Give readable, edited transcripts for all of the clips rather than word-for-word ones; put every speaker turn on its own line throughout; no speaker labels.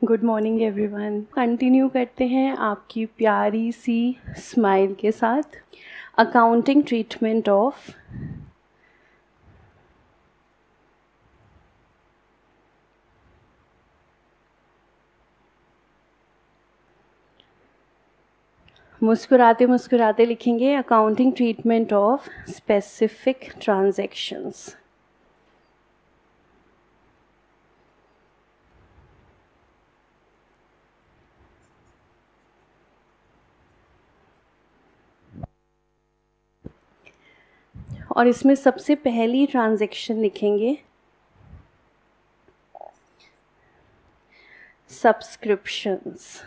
Good morning everyone. Continue करते हैं आपकी प्यारी सी स्माइल के साथ अकाउंटिंग ट्रीटमेंट ऑफ मुस्कुराते मुस्कुराते लिखेंगे accounting treatment of specific transactions. और इसमें सबसे पहली ट्रांजैक्शन लिखेंगे सब्सक्रिप्शंस।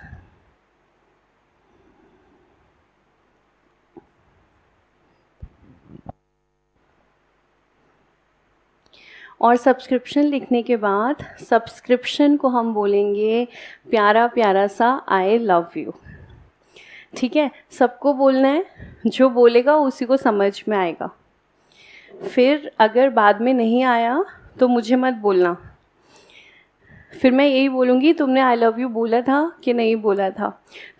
और सब्सक्रिप्शन लिखने के बाद सब्सक्रिप्शन को हम बोलेंगे प्यारा प्यारा सा आई लव यू। ठीक है, सबको बोलना है, जो बोलेगा उसी को समझ में आएगा। फिर अगर बाद में नहीं आया तो मुझे मत बोलना, फिर मैं यही बोलूँगी तुमने आई लव यू बोला था कि नहीं बोला था।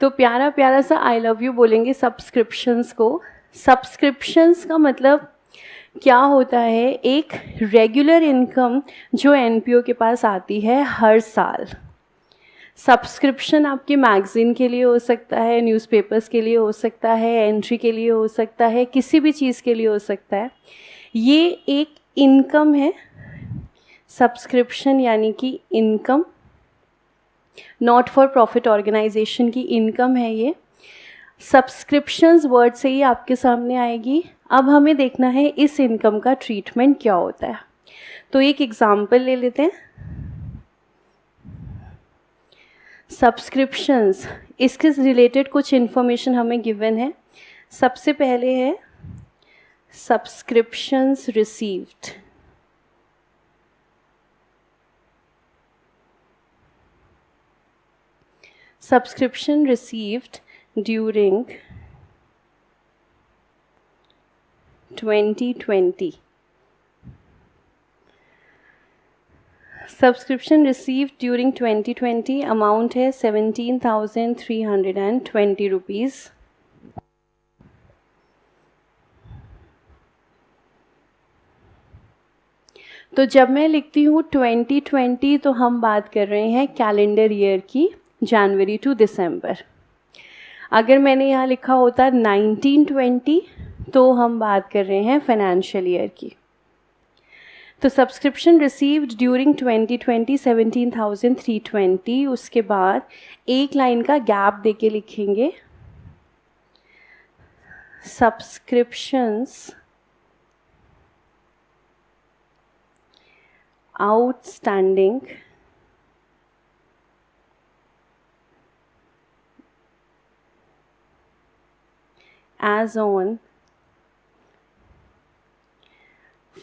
तो प्यारा प्यारा सा आई लव यू बोलेंगे सब्सक्रिप्शंस को। सब्सक्रिप्शंस का मतलब क्या होता है? एक रेगुलर इनकम जो एनपीओ के पास आती है हर साल। सब्सक्रिप्शन आपके मैगज़ीन के लिए हो सकता है, न्यूज़पेपर्स के लिए हो सकता है, एंट्री के लिए हो सकता है, किसी भी चीज़ के लिए हो सकता है। ये एक इनकम है, सब्सक्रिप्शन यानी कि income, not for profit organization की इनकम है ये। सब्सक्रिप्शंस वर्ड से ही आपके सामने आएगी। अब हमें देखना है इस इनकम का ट्रीटमेंट क्या होता है। तो एक एग्जांपल ले लेते हैं। सब्सक्रिप्शंस, इसके रिलेटेड कुछ इन्फॉर्मेशन हमें गिवन है। सबसे पहले है subscriptions received. Subscription received during 2020. Subscription received during 2020 amount है 17,320 रुपीज़। तो जब मैं लिखती हूँ 2020 तो हम बात कर रहे हैं कैलेंडर ईयर की, जनवरी टू दिसंबर। अगर मैंने यहाँ लिखा होता 1920 तो हम बात कर रहे हैं फाइनेंशियल ईयर की। तो सब्सक्रिप्शन रिसीव्ड ड्यूरिंग 2020 17,320। उसके बाद एक लाइन का गैप देके लिखेंगे subscriptions outstanding as on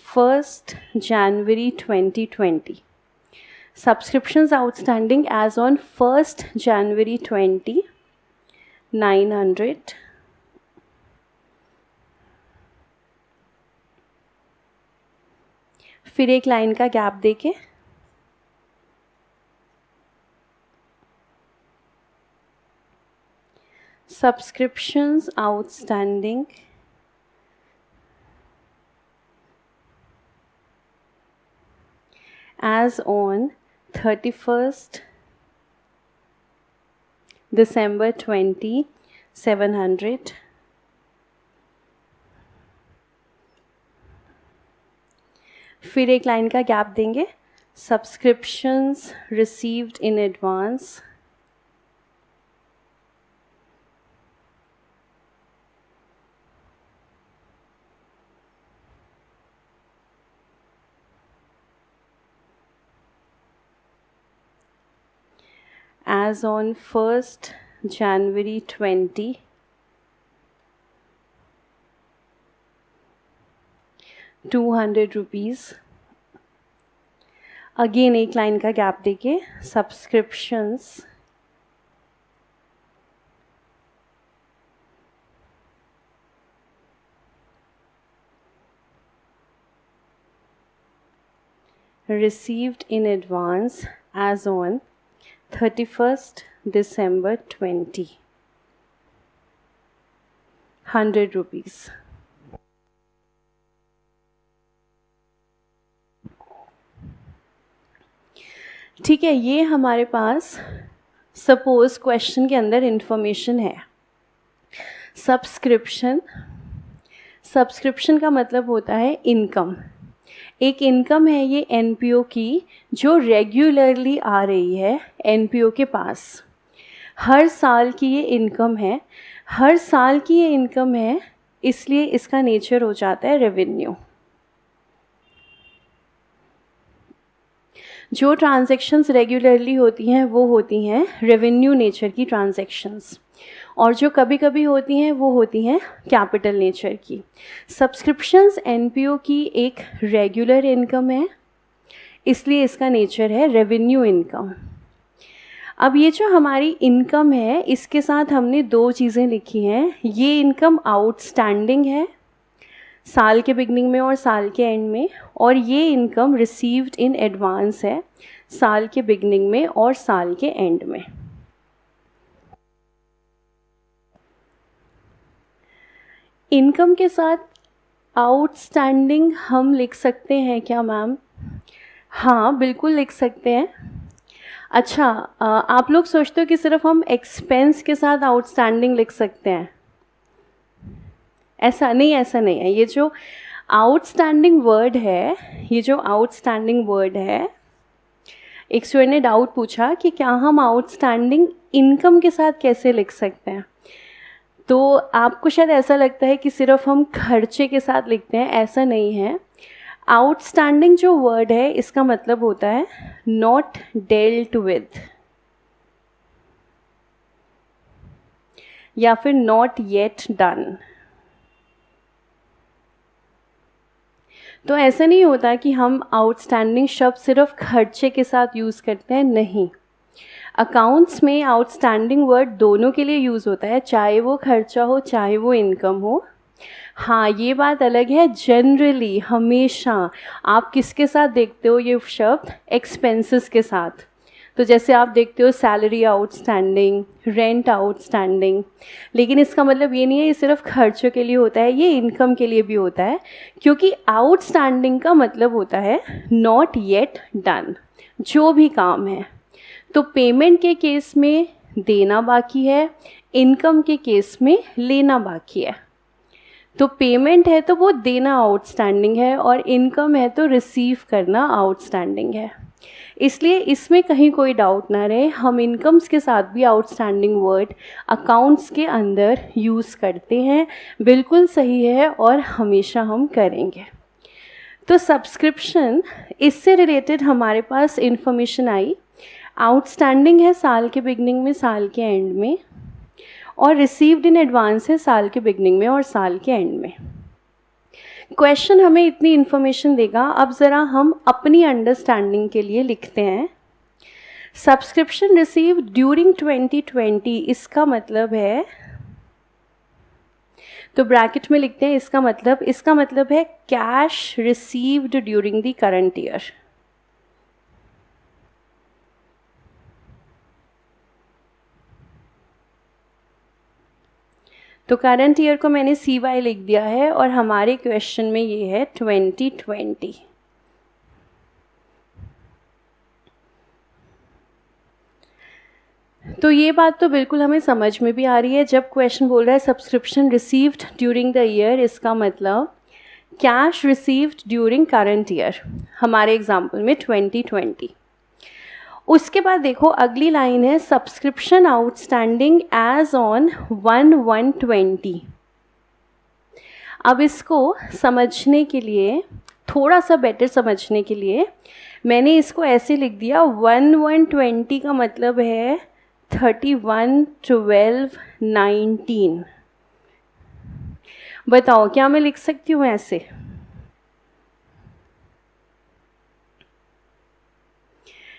1st January 2020. Subscriptions outstanding as on 1st January 20, 900. फिर एक लाइन का गैप देके subscriptions outstanding as on 31st December 20, 700. फिर एक लाइन का गैप देंगे subscriptions received in advance as on 1st January 20, 200 rupees. Again एक line का गैप देके subscriptions received in advance as on 31st December 20, 100 rupees. ठीक है, ये हमारे पास सपोज क्वेश्चन के अंदर इंफॉर्मेशन है। सब्सक्रिप्शन का मतलब होता है इनकम। एक इनकम है ये एनपीओ की, जो रेगुलरली आ रही है एनपीओ के पास। हर साल की ये इनकम है, इसलिए इसका नेचर हो जाता है रेवेन्यू। जो ट्रांजैक्शंस रेगुलरली होती हैं वो होती हैं रेवेन्यू नेचर की ट्रांजैक्शंस, और जो कभी कभी होती हैं वो होती हैं कैपिटल नेचर की। सब्सक्रिप्शंस एनपीओ की एक रेगुलर इनकम है, इसलिए इसका नेचर है रेवेन्यू इनकम। अब ये जो हमारी इनकम है, इसके साथ हमने दो चीज़ें लिखी हैं। ये इनकम आउटस्टैंडिंग है साल के बिगनिंग में और साल के एंड में, और ये इनकम रिसीव्ड इन एडवांस है साल के बिगनिंग में और साल के एंड में। इनकम के साथ आउटस्टैंडिंग हम लिख सकते हैं क्या मैम? हाँ, बिल्कुल लिख सकते हैं। अच्छा, आप लोग सोचते हो कि सिर्फ हम एक्सपेंस के साथ आउटस्टैंडिंग लिख सकते हैं? ऐसा नहीं है। ये जो आउटस्टैंडिंग वर्ड है, एक स्टूडेंट ने डाउट पूछा कि क्या हम आउटस्टैंडिंग इनकम के साथ कैसे लिख सकते हैं। तो आपको शायद ऐसा लगता है कि सिर्फ हम खर्चे के साथ लिखते हैं, ऐसा नहीं है। आउटस्टैंडिंग जो वर्ड है, इसका मतलब होता है नॉट डेल्ट विद, या फिर नॉट येट डन। तो ऐसा नहीं होता कि हम आउटस्टैंडिंग शब्द सिर्फ खर्चे के साथ यूज़ करते हैं, नहीं। अकाउंट्स में आउटस्टैंडिंग वर्ड दोनों के लिए यूज़ होता है, चाहे वो खर्चा हो चाहे वो इनकम हो। हाँ, ये बात अलग है, जनरली हमेशा आप किसके साथ देखते हो ये शब्द? एक्सपेंसेस के साथ। तो जैसे आप देखते हो सैलरी आउटस्टैंडिंग, रेंट आउटस्टैंडिंग, लेकिन इसका मतलब ये नहीं है ये सिर्फ खर्चों के लिए होता है, ये इनकम के लिए भी होता है, क्योंकि आउटस्टैंडिंग का मतलब होता है नॉट येट डन, जो भी काम है। तो पेमेंट के केस में देना बाकी है, इनकम के केस में लेना बाकी है। तो पेमेंट है तो वो देना आउटस्टैंडिंग है, और इनकम है तो रिसीव करना आउटस्टैंडिंग है। इसलिए इसमें कहीं कोई डाउट ना रहे, हम इनकम्स के साथ भी आउटस्टैंडिंग वर्ड अकाउंट्स के अंदर यूज़ करते हैं, बिल्कुल सही है और हमेशा हम करेंगे। तो सब्सक्रिप्शन, इससे रिलेटेड हमारे पास इंफॉर्मेशन आई। आउटस्टैंडिंग है साल के बिगनिंग में, साल के एंड में, और रिसीव्ड इन एडवांस है साल के बिगनिंग में और साल के एंड में। क्वेश्चन हमें इतनी इन्फॉर्मेशन देगा। अब ज़रा हम अपनी अंडरस्टैंडिंग के लिए लिखते हैं। सब्सक्रिप्शन रिसीव्ड ड्यूरिंग 2020, इसका मतलब है, तो ब्रैकेट में लिखते हैं इसका मतलब है cash received during the current year. तो करंट ईयर को मैंने CY लिख दिया है, और हमारे क्वेश्चन में ये है 2020। तो ये बात तो बिल्कुल हमें समझ में भी आ रही है। जब क्वेश्चन बोल रहा है subscription received during the year, इसका मतलब cash received during current year, हमारे एग्जाम्पल में 2020। उसके बाद देखो अगली लाइन है सब्सक्रिप्शन आउटस्टैंडिंग एज ऑन 1/1/20। अब इसको समझने के लिए, थोड़ा सा बेटर समझने के लिए, मैंने इसको ऐसे लिख दिया। 1/1/20 का मतलब है 31/12/19। बताओ क्या मैं लिख सकती हूँ ऐसे?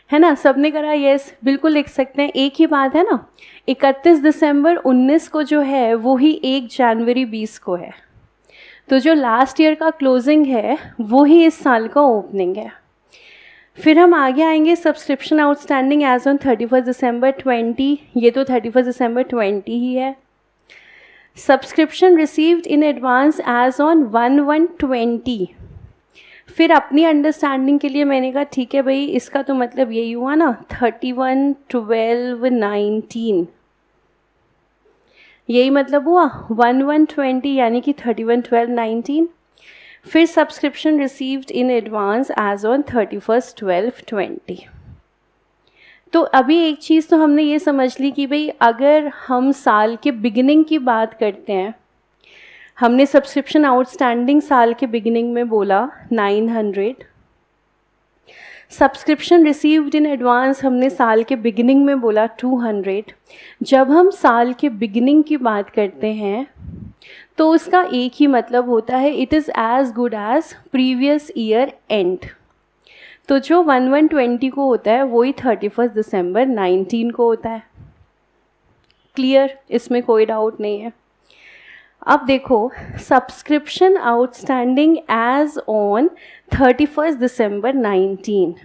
है ना, सबने करा यस, बिल्कुल लिख सकते हैं। एक ही बात है ना, 31 दिसंबर 19 को जो है वो ही 1 जनवरी 20 को है। तो जो लास्ट ईयर का क्लोजिंग है वो ही इस साल का ओपनिंग है। फिर हम आगे आएंगे सब्सक्रिप्शन आउटस्टैंडिंग एज ऑन 31 दिसंबर 20, ये तो 31 दिसंबर 20 ही है। Subscription received in advance as on 1/1/20। फिर अपनी अंडरस्टैंडिंग के लिए मैंने कहा ठीक है भाई, इसका तो मतलब यही हुआ ना 31/12/19, यही मतलब हुआ 1/1/20 यानी कि 31/12/19। फिर subscription received in advance as on 31/12/20। तो अभी एक चीज़ तो हमने ये समझ ली कि भाई अगर हम साल के बिगिनिंग की बात करते हैं, हमने सब्सक्रिप्शन आउटस्टैंडिंग साल के बिगिनिंग में बोला 900, सब्सक्रिप्शन रिसीव्ड इन एडवांस हमने साल के बिगिनिंग में बोला 200। जब हम साल के बिगिनिंग की बात करते हैं तो उसका एक ही मतलब होता है, it is as good as previous year end. तो जो 1/1/20 को होता है वही 31 दिसंबर 19 को होता है। क्लियर, इसमें कोई डाउट नहीं है। अब देखो subscription outstanding as on 31 December 19,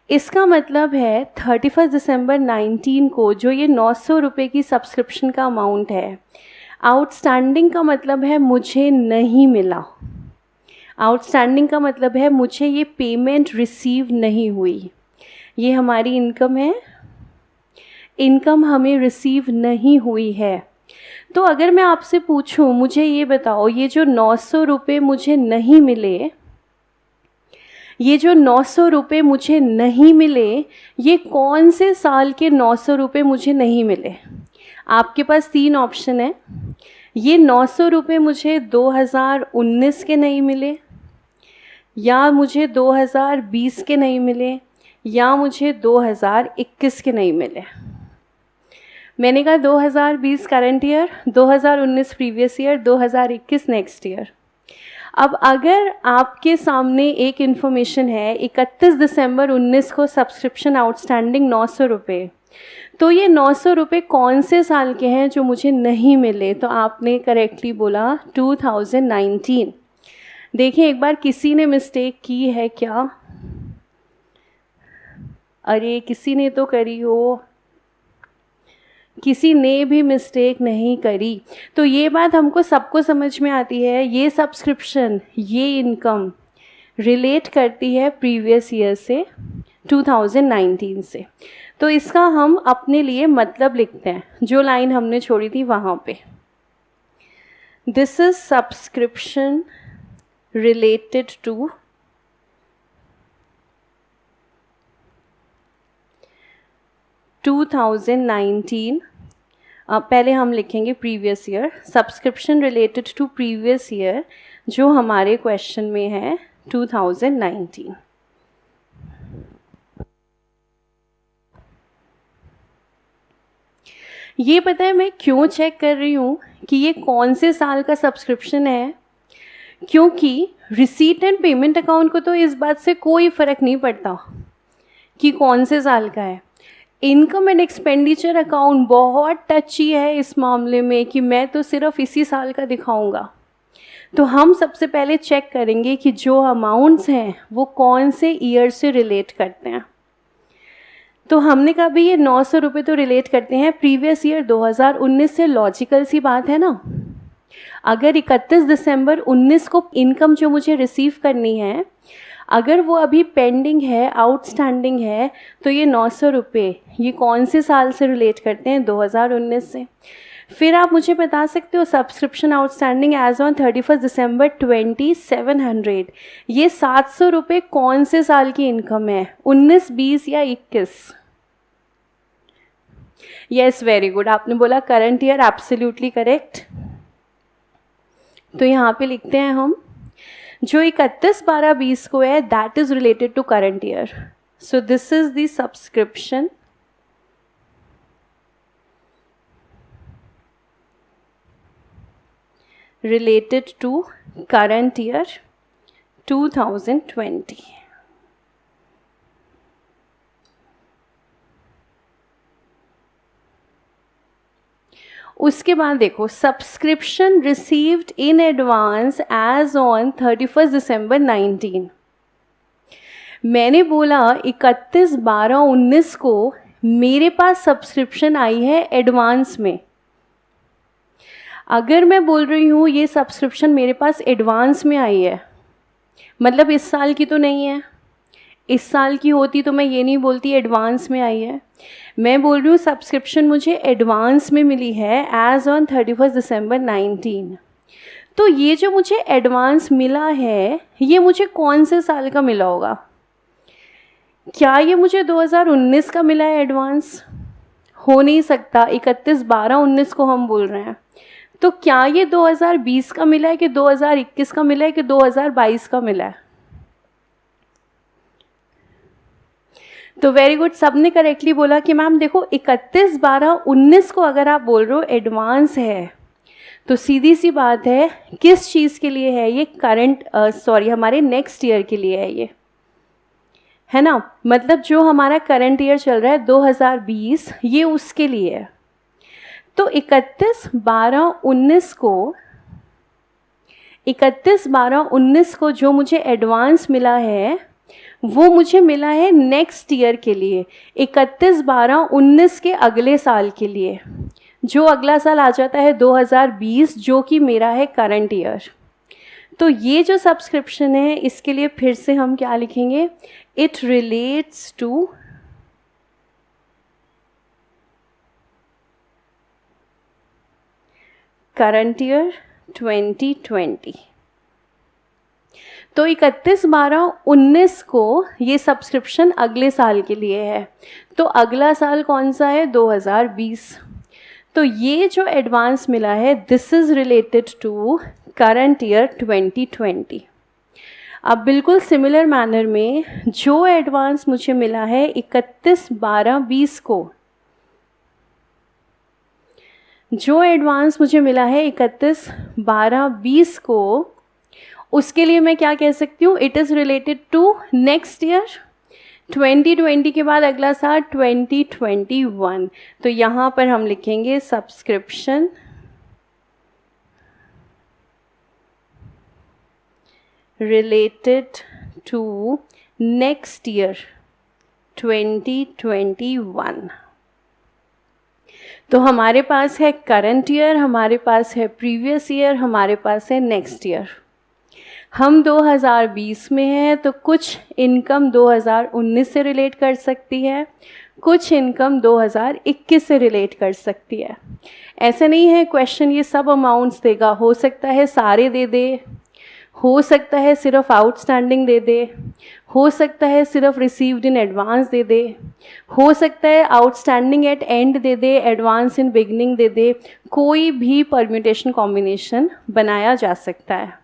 इसका मतलब है 31 दिसंबर 19 को जो ये 900 रुपये की सब्सक्रिप्शन का अमाउंट है, आउटस्टैंडिंग का मतलब है मुझे नहीं मिला, आउटस्टैंडिंग का मतलब है मुझे ये पेमेंट रिसीव नहीं हुई, ये हमारी इनकम है, इनकम हमें रिसीव नहीं हुई है। तो अगर मैं आपसे पूछूं मुझे ये बताओ, ये जो 900 रुपये मुझे नहीं मिले, ये जो 900 रुपये मुझे नहीं मिले, ये कौन से साल के 900 रुपये मुझे नहीं मिले? आपके पास 3 ऑप्शन है। ये 900 रुपये मुझे 2019 के नहीं मिले, या मुझे 2020 के नहीं मिले, या मुझे 2021 के नहीं मिले। मैंने कहा 2020 current year, 2019 previous year, 2021 next year. अब अगर आपके सामने एक इन्फॉर्मेशन है 31 दिसंबर 19 को सब्सक्रिप्शन आउटस्टैंडिंग 900 रुपये, तो ये 900 रुपये कौन से साल के हैं जो मुझे नहीं मिले? तो आपने करेक्टली बोला 2019। देखिए एक बार किसी ने मिस्टेक की है क्या? अरे किसी ने तो करी हो, किसी ने भी मिस्टेक नहीं करी। तो ये बात हमको सबको समझ में आती है, ये सब्सक्रिप्शन, ये इनकम रिलेट करती है प्रीवियस ईयर से, 2019 से। तो इसका हम अपने लिए मतलब लिखते हैं, जो लाइन हमने छोड़ी थी वहाँ पे। This is subscription related to 2019, पहले हम लिखेंगे previous year, subscription related to previous year जो हमारे क्वेश्चन में है 2019। ये पता है मैं क्यों चेक कर रही हूँ कि ये कौन से साल का सब्सक्रिप्शन है? क्योंकि रिसीट एंड पेमेंट अकाउंट को तो इस बात से कोई फ़र्क नहीं पड़ता कि कौन से साल का है। इनकम एंड एक्सपेंडिचर अकाउंट बहुत टची है इस मामले में कि मैं तो सिर्फ इसी साल का दिखाऊंगा। तो हम सबसे पहले चेक करेंगे कि जो अमाउंट्स हैं वो कौन से ईयर से रिलेट करते हैं। तो हमने कहा भाई ये 900 रुपये तो रिलेट करते हैं प्रीवियस ईयर 2019 से, लॉजिकल सी बात है ना। अगर 31 दिसंबर 19 को इनकम जो मुझे रिसीव करनी है, अगर वो अभी पेंडिंग है, आउटस्टैंडिंग है, तो ये 900 रुपये ये कौन से साल से रिलेट करते हैं? 2019 से। फिर आप मुझे बता सकते हो सब्सक्रिप्शन आउटस्टैंडिंग एज ऑन 31 दिसंबर 2700, ये 700 रुपये कौन से साल की इनकम है? 19, 20 या 21? यस, वेरी गुड, आपने बोला करंट ईयर, एब्सोल्युटली करेक्ट। तो यहाँ पे लिखते हैं हम जो 31/12/20 को है that is related to current year. So this is the subscription related to current year 2020। उसके बाद देखो subscription received in advance as on 31 December 19। मैंने बोला 31/12/19 को मेरे पास सब्सक्रिप्शन आई है एडवांस में। अगर मैं बोल रही हूँ ये सब्सक्रिप्शन मेरे पास एडवांस में आई है, मतलब इस साल की तो नहीं है। इस साल की होती तो मैं ये नहीं बोलती एडवांस में आई है। मैं बोल रही हूँ सब्सक्रिप्शन मुझे एडवांस में मिली है एज ऑन 31 दिसंबर 19। तो ये जो मुझे एडवांस मिला है ये मुझे कौन से साल का मिला होगा? क्या ये मुझे 2019 का मिला है एडवांस? हो नहीं सकता, 31/12/19 को हम बोल रहे हैं। तो क्या ये 2020 का मिला है कि 2021 का मिला है कि 2022 का मिला है? तो वेरी गुड, सबने करेक्टली बोला कि मैम देखो 31/12/19 को अगर आप बोल रहे हो एडवांस है तो सीधी सी बात है किस चीज़ के लिए है ये? हमारे नेक्स्ट ईयर के लिए है ये, है ना। मतलब जो हमारा करंट ईयर चल रहा है 2020, ये उसके लिए है। तो 31/12/19 को जो मुझे एडवांस मिला है वो मुझे मिला है नेक्स्ट ईयर के लिए, 31/12/19 के अगले साल के लिए। जो अगला साल आ जाता है 2020, जो कि मेरा है करंट ईयर। तो ये जो सब्सक्रिप्शन है इसके लिए फिर से हम क्या लिखेंगे? It relates to current year 2020। तो 31/12/19 को ये सब्सक्रिप्शन अगले साल के लिए है। तो अगला साल कौन सा है? 2020। तो ये जो एडवांस मिला है this is related to current year 2020। अब बिल्कुल सिमिलर मैनर में जो एडवांस मुझे मिला है 31/12/20 को, जो एडवांस मुझे मिला है 31/12/20 को, उसके लिए मैं क्या कह सकती हूँ? It is related to next year. 2020 के बाद अगला साल 2021। तो यहाँ पर हम लिखेंगे subscription related to next year 2021। तो हमारे पास है करंट ईयर, हमारे पास है प्रीवियस ईयर, हमारे पास है नेक्स्ट ईयर। हम 2020 में हैं तो कुछ इनकम 2019 से रिलेट कर सकती है, कुछ इनकम 2021 से रिलेट कर सकती है। ऐसा नहीं है क्वेश्चन ये सब अमाउंट्स देगा, हो सकता है सारे दे दे, हो सकता है सिर्फ आउटस्टैंडिंग दे दे, हो सकता है सिर्फ रिसीव्ड इन एडवांस दे दे, हो सकता है आउटस्टैंडिंग एट एंड दे दे, एडवांस इन बिगनिंग दे दे। कोई भी परम्यूटेशन कॉम्बिनेशन बनाया जा सकता है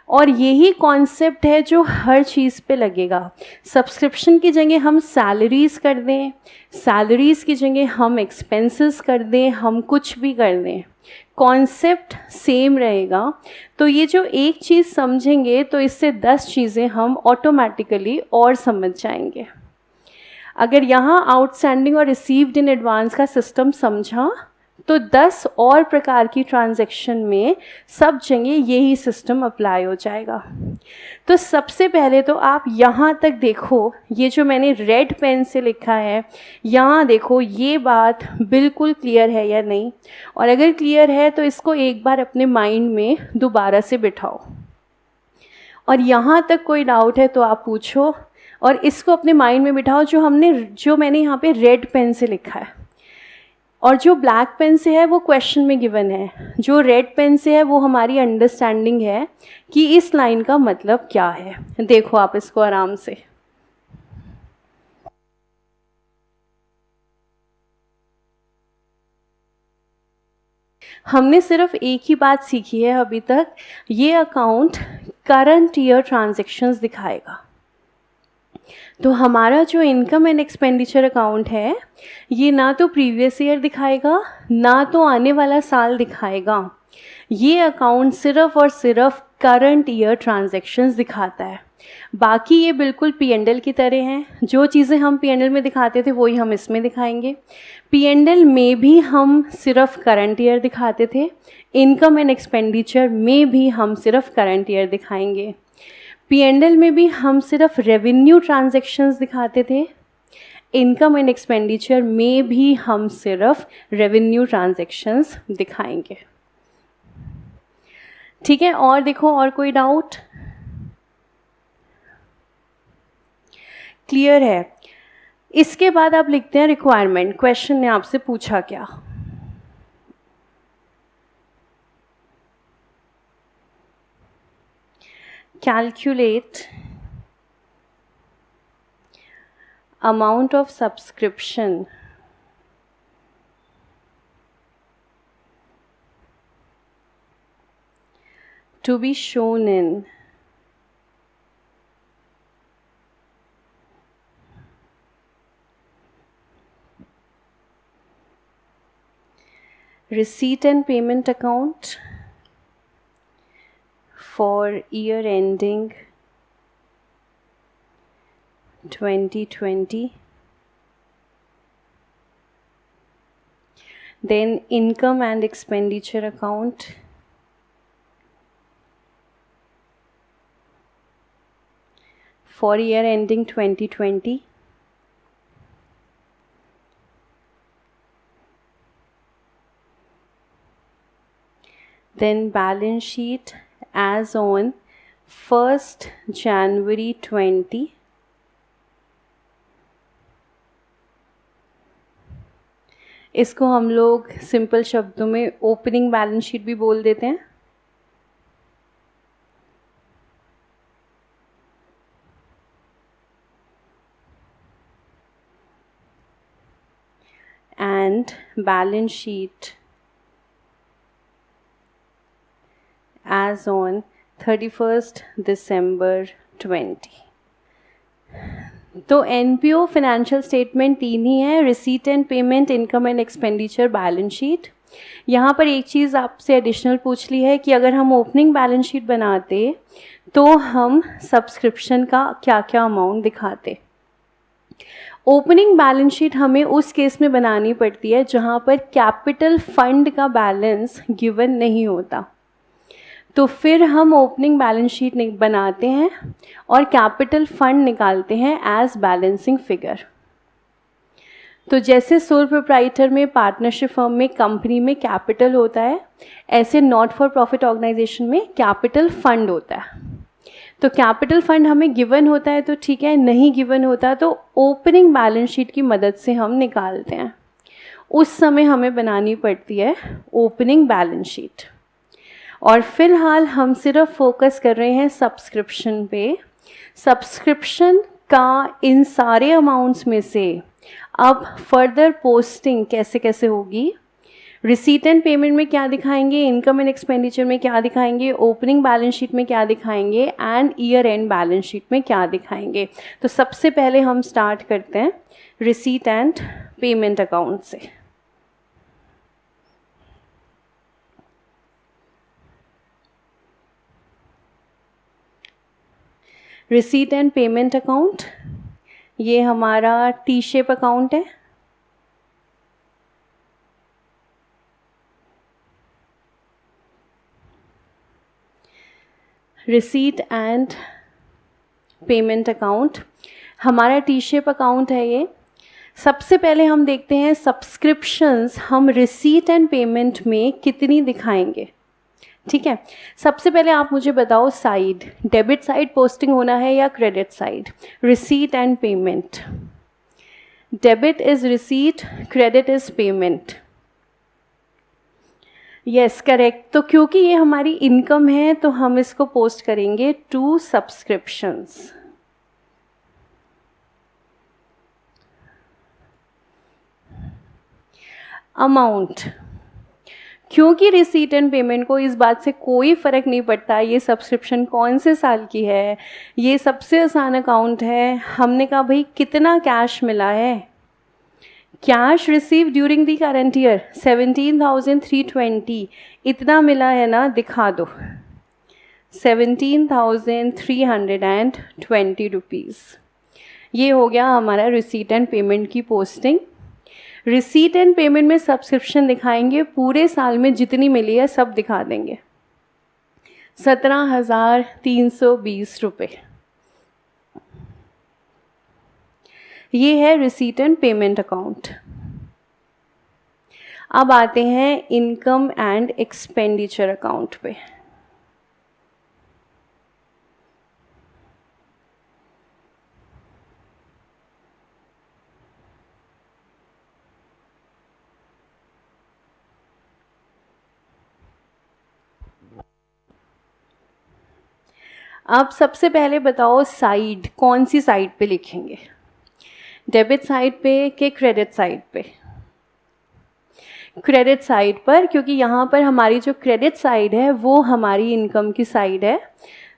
और यही कॉन्सेप्ट है जो हर चीज़ पे लगेगा। सब्सक्रिप्शन की जगह हम सैलरीज़ कर दें, सैलरीज़ की जगह हम एक्सपेंसेस कर दें, हम कुछ भी कर दें, कॉन्सेप्ट सेम रहेगा। तो ये जो एक चीज़ समझेंगे तो इससे 10 चीज़ें हम ऑटोमेटिकली और समझ जाएंगे। अगर यहाँ आउटस्टैंडिंग और रिसीव्ड इन एडवांस का सिस्टम समझा तो 10 और प्रकार की ट्रांजैक्शन में सब जगह यही सिस्टम अप्लाई हो जाएगा। तो सबसे पहले तो आप यहाँ तक देखो, ये जो मैंने रेड पेन से लिखा है यहाँ देखो, ये बात बिल्कुल क्लियर है या नहीं। और अगर क्लियर है तो इसको एक बार अपने माइंड में दोबारा से बिठाओ और यहाँ तक कोई डाउट है तो आप पूछो और इसको अपने माइंड में बिठाओ जो मैंने यहाँ पे रेड पेन से लिखा है। और जो ब्लैक पेन से है वो क्वेश्चन में गिवन है, जो रेड पेन से है वो हमारी अंडरस्टैंडिंग है कि इस लाइन का मतलब क्या है। देखो आप इसको आराम से। हमने सिर्फ एक ही बात सीखी है अभी तक, ये अकाउंट करंट ईयर ट्रांजैक्शंस दिखाएगा। तो हमारा जो इनकम एंड एक्सपेंडिचर अकाउंट है ये ना तो प्रीवियस ईयर दिखाएगा ना तो आने वाला साल दिखाएगा। ये अकाउंट सिर्फ और सिर्फ करंट ईयर ट्रांजैक्शंस दिखाता है। बाकी ये बिल्कुल P&L की तरह हैं, जो चीज़ें हम P&L में दिखाते थे वही हम इसमें दिखाएंगे। P&L में भी हम सिर्फ करंट ईयर दिखाते थे, इनकम एंड एक्सपेंडिचर में भी हम सिर्फ करंट ईयर दिखाएंगे। P&L में भी हम सिर्फ रेवेन्यू ट्रांजैक्शंस दिखाते थे, इनकम एंड एक्सपेंडिचर में भी हम सिर्फ रेवेन्यू ट्रांजैक्शंस दिखाएंगे। ठीक है, और देखो और कोई डाउट? क्लियर है? इसके बाद आप लिखते हैं रिक्वायरमेंट। क्वेश्चन ने आपसे पूछा क्या? Calculate amount of subscription to be shown in receipt and payment account for year ending 2020, then income and expenditure account for year ending 2020, then balance sheet as on 1st January 20, इसको हम लोग simple शब्दों में opening balance sheet भी बोल देते हैं। And balance sheet as on 31st December 20। तो एनपीओ फाइनेंशियल स्टेटमेंट 3 ही है, receipt and payment, income and expenditure, balance sheet. यहाँ पर एक चीज़ आपसे एडिशनल पूछ ली है कि अगर हम ओपनिंग बैलेंस शीट बनाते तो हम सब्सक्रिप्शन का क्या क्या अमाउंट दिखाते। ओपनिंग बैलेंस शीट हमें उस केस में बनानी पड़ती है जहाँ पर कैपिटल फंड का बैलेंस गिवन नहीं होता, तो फिर हम ओपनिंग बैलेंस शीट बनाते हैं और कैपिटल फंड निकालते हैं एज बैलेंसिंग फिगर। तो जैसे सोल प्रोप्राइटर में, पार्टनरशिप फर्म में, कंपनी में कैपिटल होता है, ऐसे नॉट फॉर प्रॉफिट ऑर्गेनाइजेशन में कैपिटल फंड होता है। तो कैपिटल फंड हमें गिवन होता है तो ठीक है, नहीं गिवन होता तो ओपनिंग बैलेंस शीट की मदद से हम निकालते हैं। उस समय हमें बनानी पड़ती है ओपनिंग बैलेंस शीट। और फिलहाल हम सिर्फ फोकस कर रहे हैं सब्सक्रिप्शन पे। सब्सक्रिप्शन का इन सारे अमाउंट्स में से अब फर्दर पोस्टिंग कैसे कैसे होगी, रिसीट एंड पेमेंट में क्या दिखाएंगे, इनकम एंड एक्सपेंडिचर में क्या दिखाएंगे, ओपनिंग बैलेंस शीट में क्या दिखाएंगे and year and balance sheet में क्या दिखाएंगे। तो सबसे पहले हम स्टार्ट करते हैं रिसीट एंड पेमेंट अकाउंट से। रिसीट एंड पेमेंट अकाउंट, ये हमारा टी शेप अकाउंट है। रिसीट एंड पेमेंट अकाउंट हमारा टी शेप अकाउंट है। ये सबसे पहले हम देखते हैं सब्सक्रिप्शंस हम रिसीट एंड पेमेंट में कितनी दिखाएंगे। ठीक है, सबसे पहले आप मुझे बताओ साइड, डेबिट साइड पोस्टिंग होना है या credit side? Receipt and payment, debit is receipt, credit is payment. Yes correct. तो क्योंकि ये हमारी इनकम है तो हम इसको पोस्ट करेंगे टू सब्सक्रिप्शंस। अमाउंट, क्योंकि रिसीट एंड पेमेंट को इस बात से कोई फ़र्क नहीं पड़ता ये सब्सक्रिप्शन कौन से साल की है, ये सबसे आसान अकाउंट है। हमने कहा भाई कितना कैश मिला है, cash receive during the current year 17,320, इतना मिला है ना, दिखा दो 17,320 रुपीज़। ये हो गया हमारा रिसीट एंड पेमेंट की पोस्टिंग। रिसीट एंड पेमेंट में सब्सक्रिप्शन दिखाएंगे, पूरे साल में जितनी मिली है सब दिखा देंगे। 17,320 रुपये। ये है रिसीट एंड पेमेंट अकाउंट। अब आते हैं इनकम एंड एक्सपेंडिचर अकाउंट पे। अब सबसे पहले बताओ साइड, कौन सी साइड पे लिखेंगे, डेबिट साइड पे कि क्रेडिट साइड पे? क्रेडिट साइड पर, क्योंकि यहाँ पर हमारी जो क्रेडिट साइड है वो हमारी इनकम की साइड है,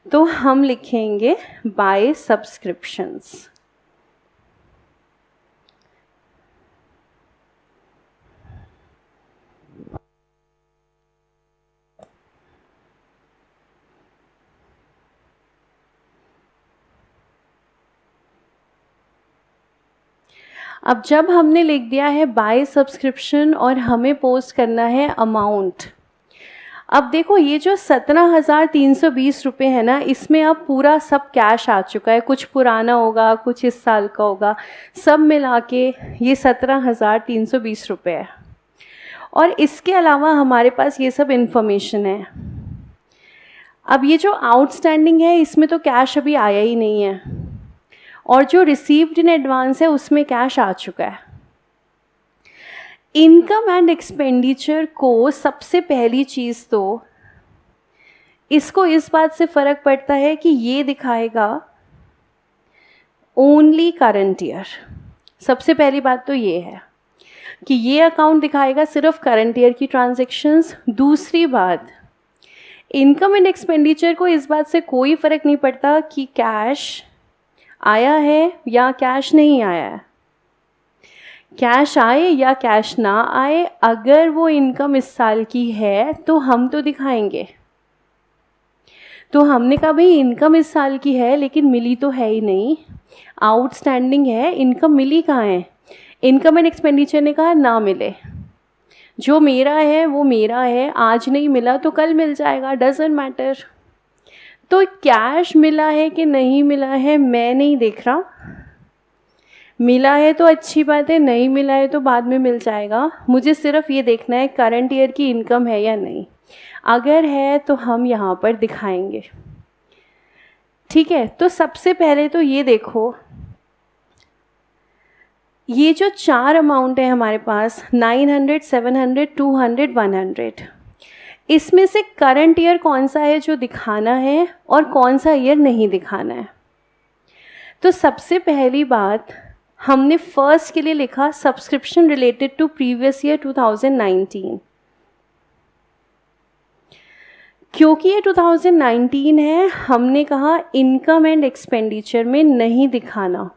तो हम लिखेंगे बाय सब्सक्रिप्शंस। अब जब हमने लिख दिया है बाय सब्सक्रिप्शन और हमें पोस्ट करना है अमाउंट, अब देखो ये जो 17,320 रुपये है ना, इसमें अब पूरा सब कैश आ चुका है, कुछ पुराना होगा, कुछ इस साल का होगा, सब मिला के ये 17,320 रुपये है। और इसके अलावा हमारे पास ये सब इन्फॉर्मेशन है। अब ये जो आउटस्टैंडिंग है इसमें तो कैश अभी आया ही नहीं है, और जो रिसीव्ड इन एडवांस है उसमें कैश आ चुका है। इनकम एंड एक्सपेंडिचर को सबसे पहली चीज़ तो इसको इस बात से फ़र्क पड़ता है कि ये दिखाएगा ओनली करंट ईयर। सबसे पहली बात तो ये है कि ये अकाउंट दिखाएगा सिर्फ करंट ईयर की ट्रांजैक्शंस। दूसरी बात, इनकम एंड एक्सपेंडिचर को इस बात से कोई फ़र्क नहीं पड़ता कि कैश आया है या कैश नहीं आया है। कैश आए या कैश ना आए, अगर वो इनकम इस साल की है तो हम तो दिखाएंगे। तो हमने कहा भाई इनकम इस साल की है लेकिन मिली तो है ही नहीं, आउटस्टैंडिंग है, इनकम मिली कहाँ है? इनकम एंड एक्सपेंडिचर ने कहा ना मिले, जो मेरा है वो मेरा है, आज नहीं मिला तो कल मिल जाएगा, डजंट मैटर। तो कैश मिला है कि नहीं मिला है मैं नहीं देख रहा, मिला है तो अच्छी बात है, नहीं मिला है तो बाद में मिल जाएगा। मुझे सिर्फ ये देखना है करंट ईयर की इनकम है या नहीं, अगर है तो हम यहाँ पर दिखाएंगे। ठीक है, तो सबसे पहले तो ये देखो, ये जो चार अमाउंट है हमारे पास 900, 700, 200, 100, इसमें से करंट ईयर कौन सा है जो दिखाना है और कौन सा ईयर नहीं दिखाना है? तो सबसे पहली बात हमने फर्स्ट के लिए लिखा subscription related to previous year 2019। क्योंकि ये 2019 है, हमने कहा इनकम एंड एक्सपेंडिचर में नहीं दिखाना।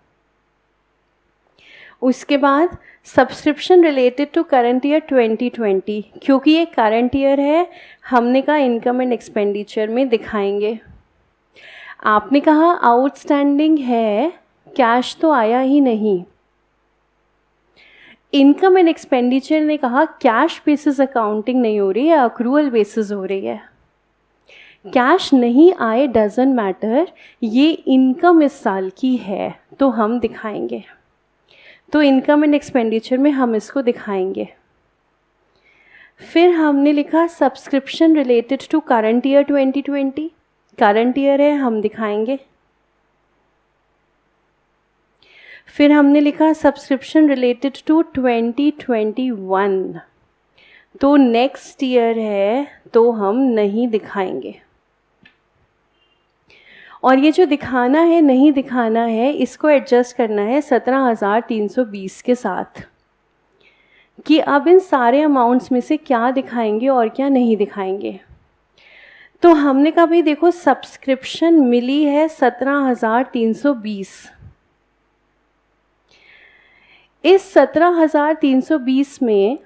उसके बाद subscription related to current year 2020, क्योंकि ये करंट ईयर है, हमने कहा इनकम एंड एक्सपेंडिचर में दिखाएंगे। आपने कहा आउटस्टैंडिंग है, कैश तो आया ही नहीं। इनकम एंड एक्सपेंडिचर ने कहा कैश बेसिस अकाउंटिंग नहीं हो रही है, अक्रूअल बेसिस हो रही है। कैश नहीं आए डजंट मैटर, ये इनकम इस साल की है तो हम दिखाएंगे। तो इनकम एंड एक्सपेंडिचर में हम इसको दिखाएंगे। फिर हमने लिखा subscription related to current year 2020, current year है, हम दिखाएंगे। फिर हमने लिखा सब्सक्रिप्शन रिलेटेड टू 2021, तो नेक्स्ट ईयर है तो हम नहीं दिखाएंगे। और ये जो दिखाना है नहीं दिखाना है, इसको एडजस्ट करना है 17,320 के साथ कि अब इन सारे अमाउंट्स में से क्या दिखाएंगे और क्या नहीं दिखाएंगे। तो हमने कहा भाई देखो सब्सक्रिप्शन मिली है 17,320, इस 17,320 में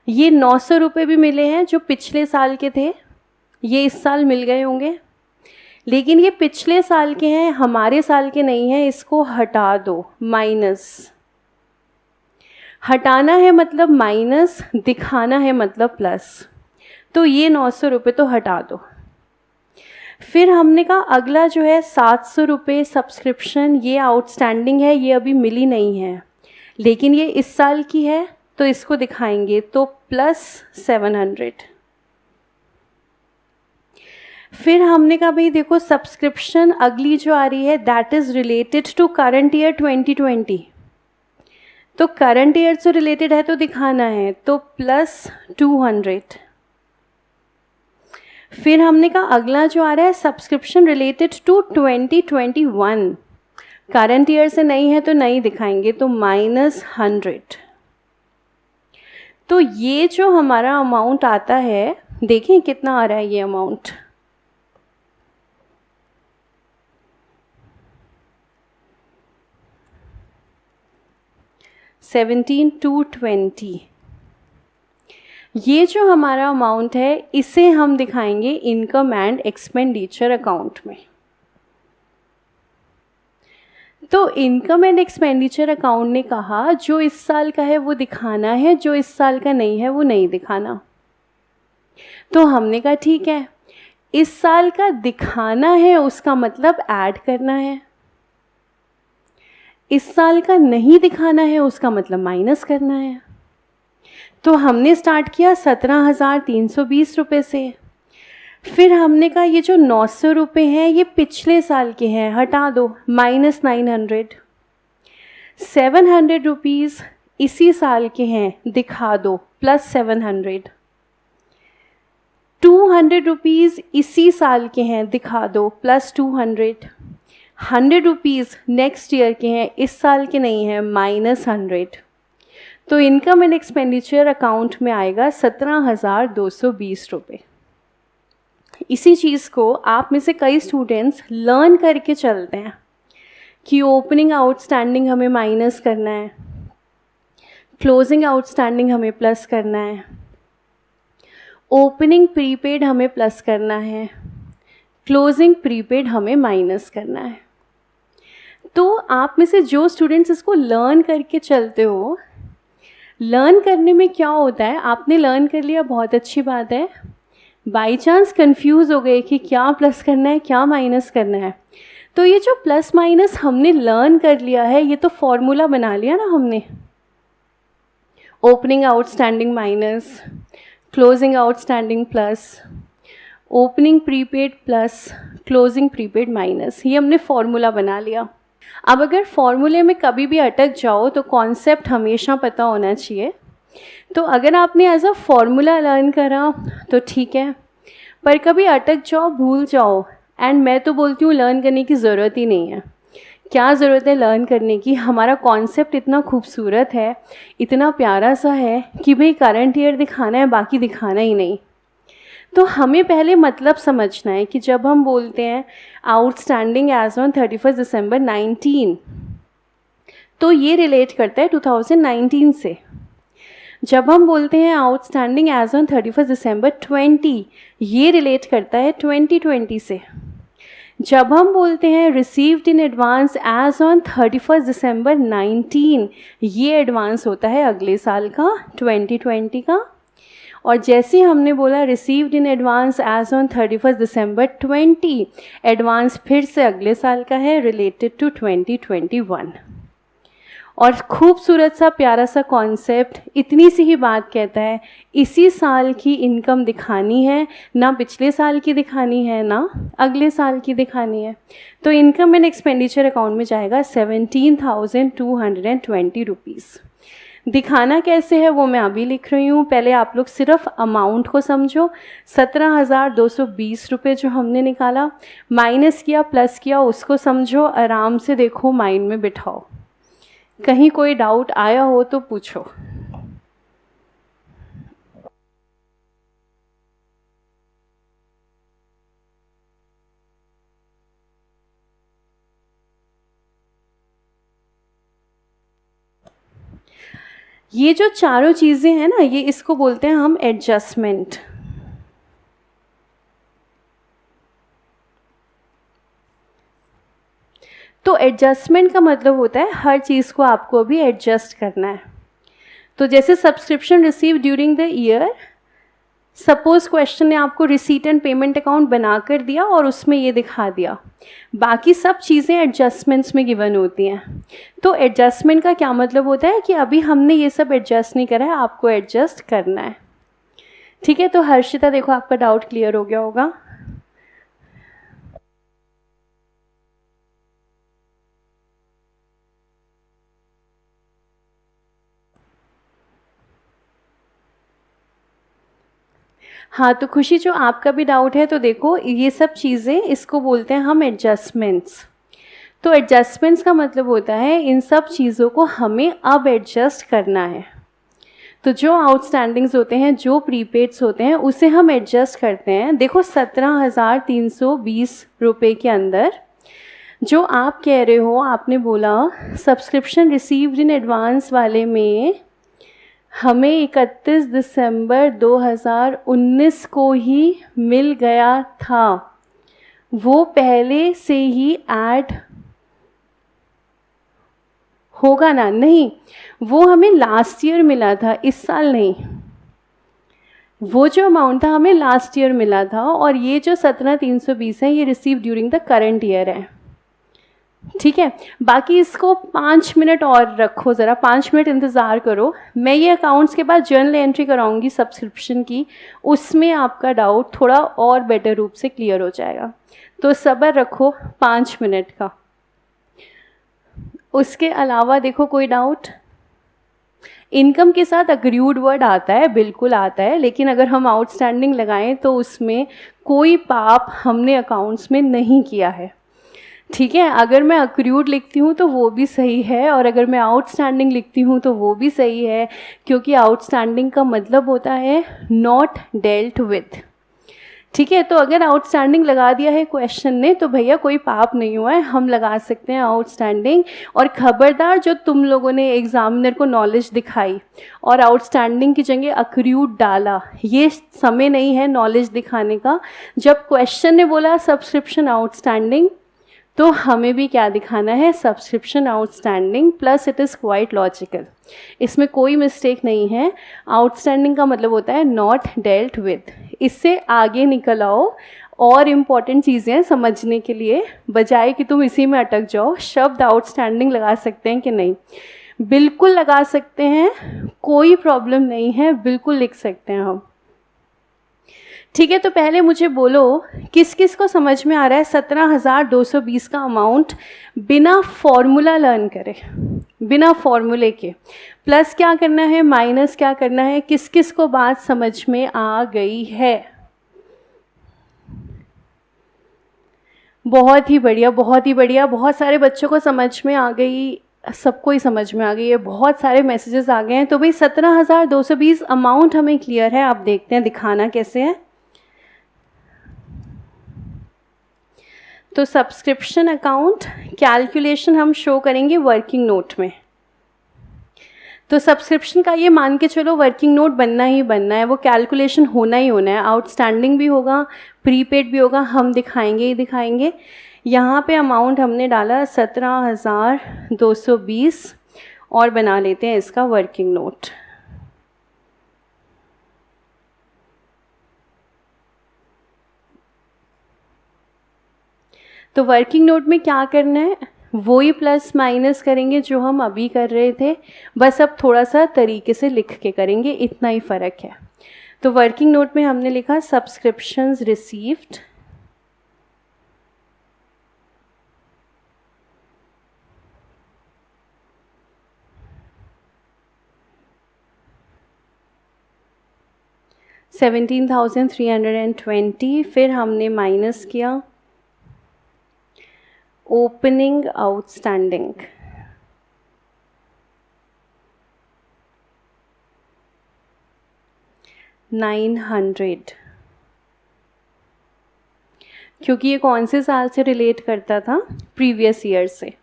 ये 900 रुपये भी मिले हैं जो पिछले साल के थे, ये इस साल मिल गए होंगे, लेकिन ये पिछले साल के हैं, हमारे साल के नहीं हैं, इसको हटा दो, माइनस। हटाना है मतलब माइनस, दिखाना है मतलब प्लस। तो ये 900 रुपये तो हटा दो। फिर हमने कहा अगला जो है 700 रुपये सब्सक्रिप्शन, ये आउटस्टैंडिंग है, ये अभी मिली नहीं है, लेकिन ये इस साल की है तो इसको दिखाएंगे, तो +700। फिर हमने कहा भाई देखो सब्सक्रिप्शन अगली जो आ रही है that is related to current year 2020, तो करंट ईयर से रिलेटेड है तो दिखाना है, तो +200। फिर हमने कहा अगला जो आ रहा है subscription related to 2021, current year से नहीं है तो नहीं दिखाएंगे, तो -100। तो ये जो हमारा अमाउंट आता है, देखें कितना आ रहा है ये अमाउंट, 17,220। ये जो हमारा अमाउंट है इसे हम दिखाएंगे इनकम एंड एक्सपेंडिचर अकाउंट में। तो इनकम एंड एक्सपेंडिचर अकाउंट ने कहा जो इस साल का है वो दिखाना है, जो इस साल का नहीं है वो नहीं दिखाना। तो हमने कहा ठीक है, इस साल का दिखाना है उसका मतलब ऐड करना है, इस साल का नहीं दिखाना है उसका मतलब माइनस करना है। तो हमने स्टार्ट किया 17,320 रुपये से। फिर हमने कहा ये जो 900 रुपये हैं ये पिछले साल के हैं, हटा दो, -900। 700 रुपीज़ इसी साल के हैं, दिखा दो, +700। 200 रुपीज़ इसी साल के हैं, दिखा दो, +200। 100 रुपीज़ नेक्स्ट ईयर के हैं, इस साल के नहीं हैं, -100। तो इनकम एंड एक्सपेंडिचर अकाउंट में आएगा 17,220 रुपये। इसी चीज़ को आप में से कई स्टूडेंट्स लर्न करके चलते हैं कि ओपनिंग आउटस्टैंडिंग हमें माइनस करना है, क्लोजिंग आउटस्टैंडिंग हमें प्लस करना है, ओपनिंग प्रीपेड हमें प्लस करना है, क्लोजिंग प्रीपेड हमें माइनस करना है। तो आप में से जो स्टूडेंट्स इसको लर्न करके चलते हो, लर्न करने में क्या होता है, आपने लर्न कर लिया बहुत अच्छी बात है, बाई चांस कंफ्यूज हो गए कि क्या प्लस करना है क्या माइनस करना है, तो ये जो प्लस माइनस हमने लर्न कर लिया है ये तो फॉर्मूला बना लिया ना हमने, opening outstanding minus, closing outstanding plus, opening prepaid plus closing prepaid minus, ये हमने फॉर्मूला बना लिया। अब अगर फॉर्मूले में कभी भी अटक जाओ तो कॉन्सेप्ट हमेशा पता होना चाहिए। तो अगर आपने एज अ फॉर्मूला लर्न करा तो ठीक है, पर कभी अटक जाओ, भूल जाओ, एंड मैं तो बोलती हूँ लर्न करने की ज़रूरत ही नहीं है। क्या ज़रूरत है लर्न करने की, हमारा कॉन्सेप्ट इतना खूबसूरत है, इतना प्यारा सा है कि भाई करंट ईयर दिखाना है, बाकी दिखाना ही नहीं। तो हमें पहले मतलब समझना है कि जब हम बोलते हैं आउटस्टैंडिंग एज ऑन 31 दिसंबर 19, तो ये रिलेट करता है 2019 से। जब हम बोलते हैं आउटस्टैंडिंग एज ऑन 31 दिसंबर 20, ये रिलेट करता है 2020 से। जब हम बोलते हैं received in advance as on 31 December 19, ये एडवांस होता है अगले साल का, 2020 का। और जैसे हमने बोला received in advance as on 31 December 20, advance फिर से अगले साल का है, रिलेटेड टू 2021। और खूबसूरत सा प्यारा सा कॉन्सेप्ट इतनी सी ही बात कहता है, इसी साल की इनकम दिखानी है, ना पिछले साल की दिखानी है ना अगले साल की दिखानी है। तो इनकम एंड एक्सपेंडिचर अकाउंट में जाएगा 17,220 रुपीज़। दिखाना कैसे है वो मैं अभी लिख रही हूँ, पहले आप लोग सिर्फ अमाउंट को समझो। 17,220 रुपये जो हमने निकाला, माइनस किया प्लस किया, उसको समझो, आराम से देखो, माइंड में बिठाओ, कहीं कोई डाउट आया हो तो पूछो। ये जो चारों चीज़ें हैं ना, ये इसको बोलते हैं हम एडजस्टमेंट। तो एडजस्टमेंट का मतलब होता है हर चीज़ को आपको अभी एडजस्ट करना है। तो जैसे subscription receive during the year suppose question ने आपको रिसीट एंड पेमेंट अकाउंट बना कर दिया और उसमें ये दिखा दिया, बाकी सब चीज़ें एडजस्टमेंट्स में गिवन होती हैं। तो एडजस्टमेंट का क्या मतलब होता है कि अभी हमने ये सब एडजस्ट नहीं करा है, आपको एडजस्ट करना है। ठीक है, तो हर्षिता देखो आपका डाउट क्लियर हो गया होगा। हाँ, तो खुशी जो आपका भी डाउट है, तो देखो ये सब चीज़ें, इसको बोलते हैं हम एडजस्टमेंट्स। तो एडजस्टमेंट्स का मतलब होता है इन सब चीज़ों को हमें अब एडजस्ट करना है। तो जो आउटस्टैंडिंग्स होते हैं, जो प्रीपेड्स होते हैं, उसे हम एडजस्ट करते हैं। देखो 17,320 रुपये के अंदर जो आप कह रहे हो, आपने बोला सब्सक्रिप्शन रिसीव्ड इन एडवांस वाले में हमें 31 दिसंबर 2019 को ही मिल गया था, वो पहले से ही ऐड होगा ना? नहीं, वो हमें लास्ट ईयर मिला था, इस साल नहीं। वो जो अमाउंट था हमें लास्ट ईयर मिला था, और ये जो 17,320 है ये receive during the current year है। ठीक है, बाकी इसको 5 मिनट और रखो, ज़रा 5 मिनट इंतज़ार करो। मैं ये अकाउंट्स के बाद जर्नल एंट्री कराऊंगी सब्सक्रिप्शन की, उसमें आपका डाउट थोड़ा और बेटर रूप से क्लियर हो जाएगा। तो सब्र रखो 5 मिनट का। उसके अलावा देखो कोई डाउट? इनकम के साथ अग्रीड वर्ड आता है, बिल्कुल आता है, लेकिन अगर हम आउटस्टैंडिंग लगाएं तो उसमें कोई पाप हमने अकाउंट्स में नहीं किया है। ठीक है, अगर मैं अक्रूड लिखती हूँ तो वो भी सही है, और अगर मैं आउटस्टैंडिंग लिखती हूँ तो वो भी सही है, क्योंकि आउटस्टैंडिंग का मतलब होता है नॉट डेल्ट विथ। ठीक है, तो अगर आउटस्टैंडिंग लगा दिया है क्वेश्चन ने तो भैया कोई पाप नहीं हुआ है, हम लगा सकते हैं आउटस्टैंडिंग। और खबरदार, जो तुम लोगों ने एग्जामिनर को नॉलेज दिखाई और आउटस्टैंडिंग की जगह अक्रूड डाला, ये समय नहीं है नॉलेज दिखाने का। जब क्वेश्चन ने बोला सब्सक्रिप्शन आउटस्टैंडिंग, तो हमें भी क्या दिखाना है? Subscription outstanding, plus it is quite logical, इसमें कोई मिस्टेक नहीं है। आउटस्टैंडिंग का मतलब होता है नॉट डेल्ट विद। इससे आगे निकल आओ और इम्पॉर्टेंट चीज़ें समझने के लिए, बजाय कि तुम इसी में अटक जाओ। शब्द आउटस्टैंडिंग लगा सकते हैं कि नहीं? बिल्कुल लगा सकते हैं, कोई प्रॉब्लम नहीं है, बिल्कुल लिख सकते हैं हम। ठीक है, तो पहले मुझे बोलो किस किस को समझ में आ रहा है 17,220 का अमाउंट बिना फॉर्मूला लर्न करे, बिना फॉर्मूले के, प्लस क्या करना है, माइनस क्या करना है, किस किस को बात समझ में आ गई है? बहुत ही बढ़िया, बहुत ही बढ़िया, बहुत सारे बच्चों को समझ में आ गई, सबको ही समझ में आ गई है, बहुत सारे मैसेजेस आ गए हैं। तो भाई 17,220 अमाउंट हमें क्लियर है। आप देखते हैं दिखाना कैसे है। तो सब्सक्रिप्शन अकाउंट कैलकुलेशन हम शो करेंगे वर्किंग नोट में। तो सब्सक्रिप्शन का ये मान के चलो वर्किंग नोट बनना ही बनना है, वो कैलकुलेशन होना ही होना है। आउटस्टैंडिंग भी होगा, प्रीपेड भी होगा, हम दिखाएंगे ही दिखाएंगे। यहाँ पे अमाउंट हमने डाला 17,220 और बना लेते हैं इसका वर्किंग नोट। तो वर्किंग नोट में क्या करना है? वही प्लस माइनस करेंगे जो हम अभी कर रहे थे, बस अब थोड़ा सा तरीके से लिख के करेंगे, इतना ही फ़र्क है। तो वर्किंग नोट में हमने लिखा सब्सक्रिप्शंस रिसीव्ड, $17,320, फिर हमने माइनस किया ओपनिंग आउटस्टैंडिंग, $900, क्योंकि ये कौन से साल से रिलेट करता था? प्रीवियस ईयर से।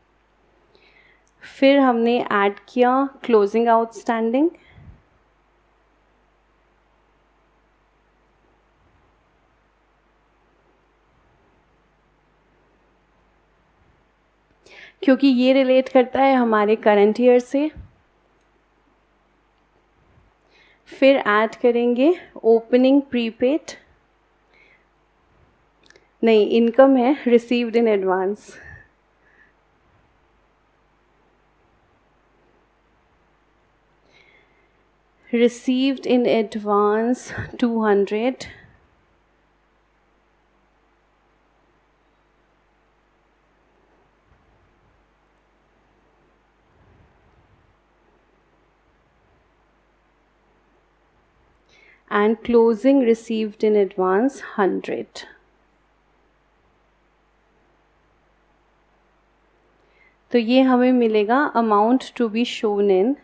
फिर हमने ऐड किया क्लोजिंग आउटस्टैंडिंग, क्योंकि ये रिलेट करता है हमारे करंट ईयर से। फिर ऐड करेंगे ओपनिंग प्रीपेड, नहीं इनकम है received in advance, received in advance 200, and closing received in advance 100. तो ये हमें मिलेगा amount to be shown in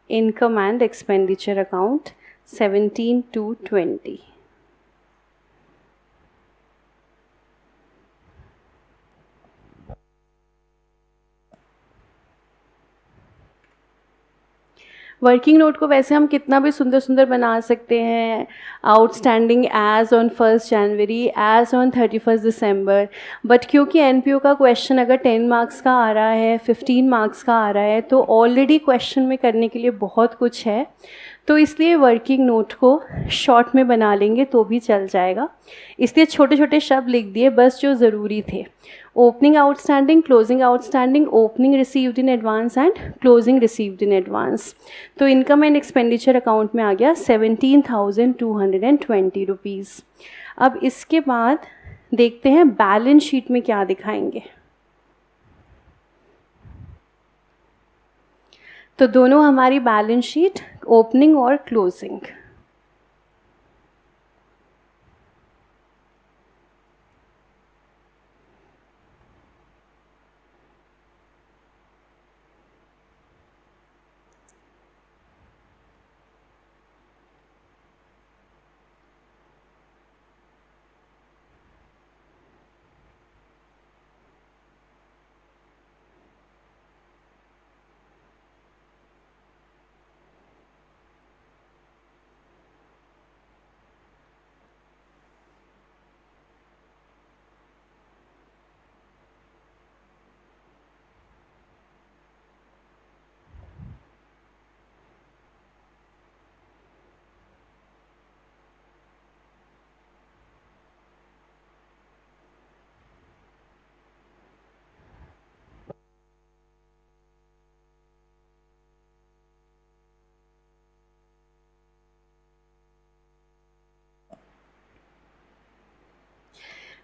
income and expenditure account 17,220. Working note को वैसे हम कितना भी सुंदर सुंदर बना सकते हैं, outstanding as on 1 January, as on 31 December, but क्योंकि एनपीओ का क्वेश्चन अगर 10 मार्क्स का आ रहा है, 15 मार्क्स का आ रहा है, तो ऑलरेडी क्वेश्चन में करने के लिए बहुत कुछ है, तो इसलिए वर्किंग नोट को शॉर्ट में बना लेंगे तो भी चल जाएगा। इसलिए छोटे छोटे शब्द लिख दिए बस जो ज़रूरी थे, opening outstanding, closing outstanding, opening received in advance and closing received in advance. तो इनकम एंड एक्सपेंडिचर अकाउंट में आ गया 17,220 रुपीज़। अब इसके बाद देखते हैं बैलेंस शीट में क्या दिखाएंगे। तो दोनों हमारी बैलेंस शीट ओपनिंग और क्लोजिंग,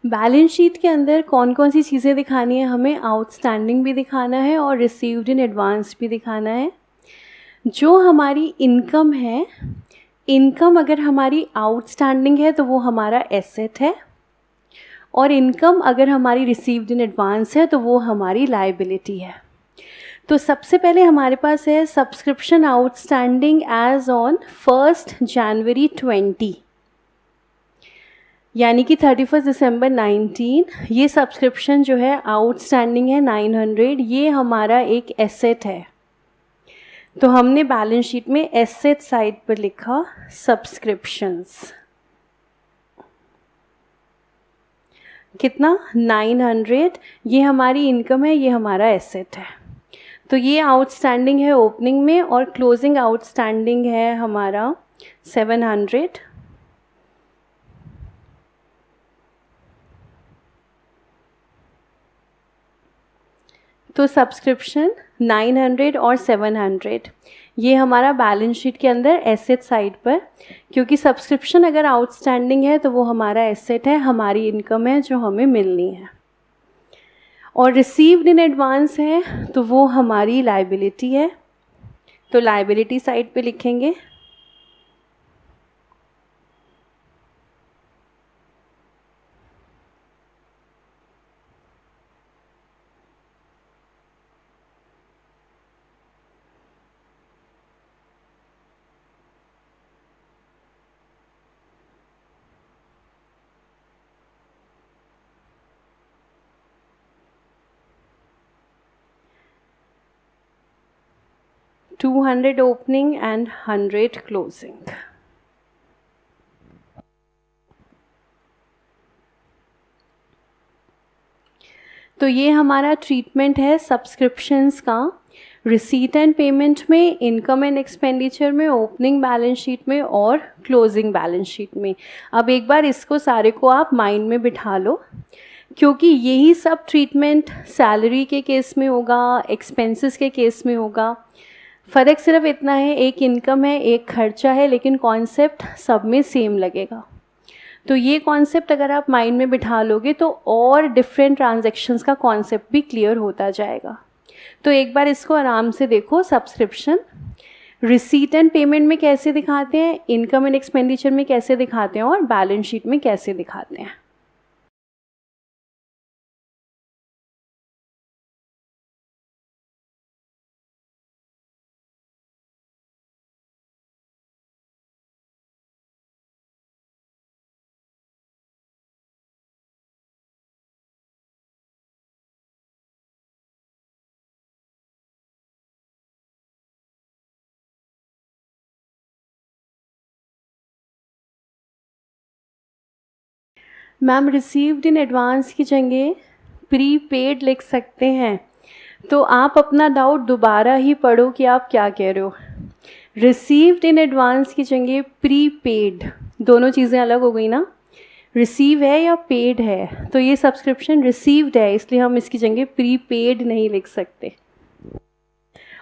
बैलेंस शीट के अंदर कौन कौन सी चीज़ें दिखानी है हमें, आउटस्टैंडिंग भी दिखाना है और रिसीव्ड इन एडवांस भी दिखाना है। जो हमारी इनकम है, इनकम अगर हमारी आउटस्टैंडिंग है तो वो हमारा एसेट है, और इनकम अगर हमारी रिसीव्ड इन एडवांस है तो वो हमारी लायबिलिटी है। तो सबसे पहले हमारे पास है सब्सक्रिप्शन आउटस्टैंडिंग एज ऑन 1 जनवरी 20, यानी कि 31 दिसंबर 19। ये सब्सक्रिप्शन जो है आउटस्टैंडिंग है 900, ये हमारा एक एसेट है। तो हमने बैलेंस शीट में एसेट साइड पर लिखा सब्सक्रिप्शंस, कितना 900, ये हमारी इनकम है, ये हमारा एसेट है। तो ये आउटस्टैंडिंग है ओपनिंग में, और क्लोजिंग आउटस्टैंडिंग है हमारा 700। तो सब्सक्रिप्शन 900 और 700 ये हमारा बैलेंस शीट के अंदर एसेट साइड पर, क्योंकि सब्सक्रिप्शन अगर आउटस्टैंडिंग है तो वो हमारा एसेट है, हमारी इनकम है जो हमें मिलनी है, और रिसीव्ड इन एडवांस है तो वो हमारी लायबिलिटी है। तो लायबिलिटी साइड पे लिखेंगे $200 opening and $100 closing। तो ये हमारा ट्रीटमेंट है सब्सक्रिप्शंस का, रिसीट एंड पेमेंट में, इनकम एंड एक्सपेंडिचर में, ओपनिंग बैलेंस शीट में और क्लोजिंग बैलेंस शीट में। अब एक बार इसको सारे को आप माइंड में बिठा लो, क्योंकि यही सब ट्रीटमेंट सैलरी के केस में होगा, एक्सपेंसेस के केस में होगा। फ़र्क सिर्फ इतना है, एक इनकम है, एक खर्चा है, लेकिन कॉन्सेप्ट सब में सेम लगेगा। तो ये कॉन्सेप्ट अगर आप माइंड में बिठा लोगे तो और डिफरेंट ट्रांजैक्शंस का कॉन्सेप्ट भी क्लियर होता जाएगा। तो एक बार इसको आराम से देखो। सब्सक्रिप्शन रिसीट एंड पेमेंट में कैसे दिखाते हैं, इनकम एंड एक्सपेंडिचर में कैसे दिखाते हैं और बैलेंस शीट में कैसे दिखाते हैं। मैम रिसीव्ड इन एडवांस की जगह प्री पेड लिख सकते हैं, तो आप अपना डाउट दोबारा ही पढ़ो कि आप क्या कह रहे हो। रिसीव्ड इन एडवांस की जगह प्री पेड, दोनों चीज़ें अलग हो गई ना। रिसीव है या पेड है, तो ये सब्सक्रिप्शन रिसीव्ड है, इसलिए हम इसकी जगह प्री पेड नहीं लिख सकते।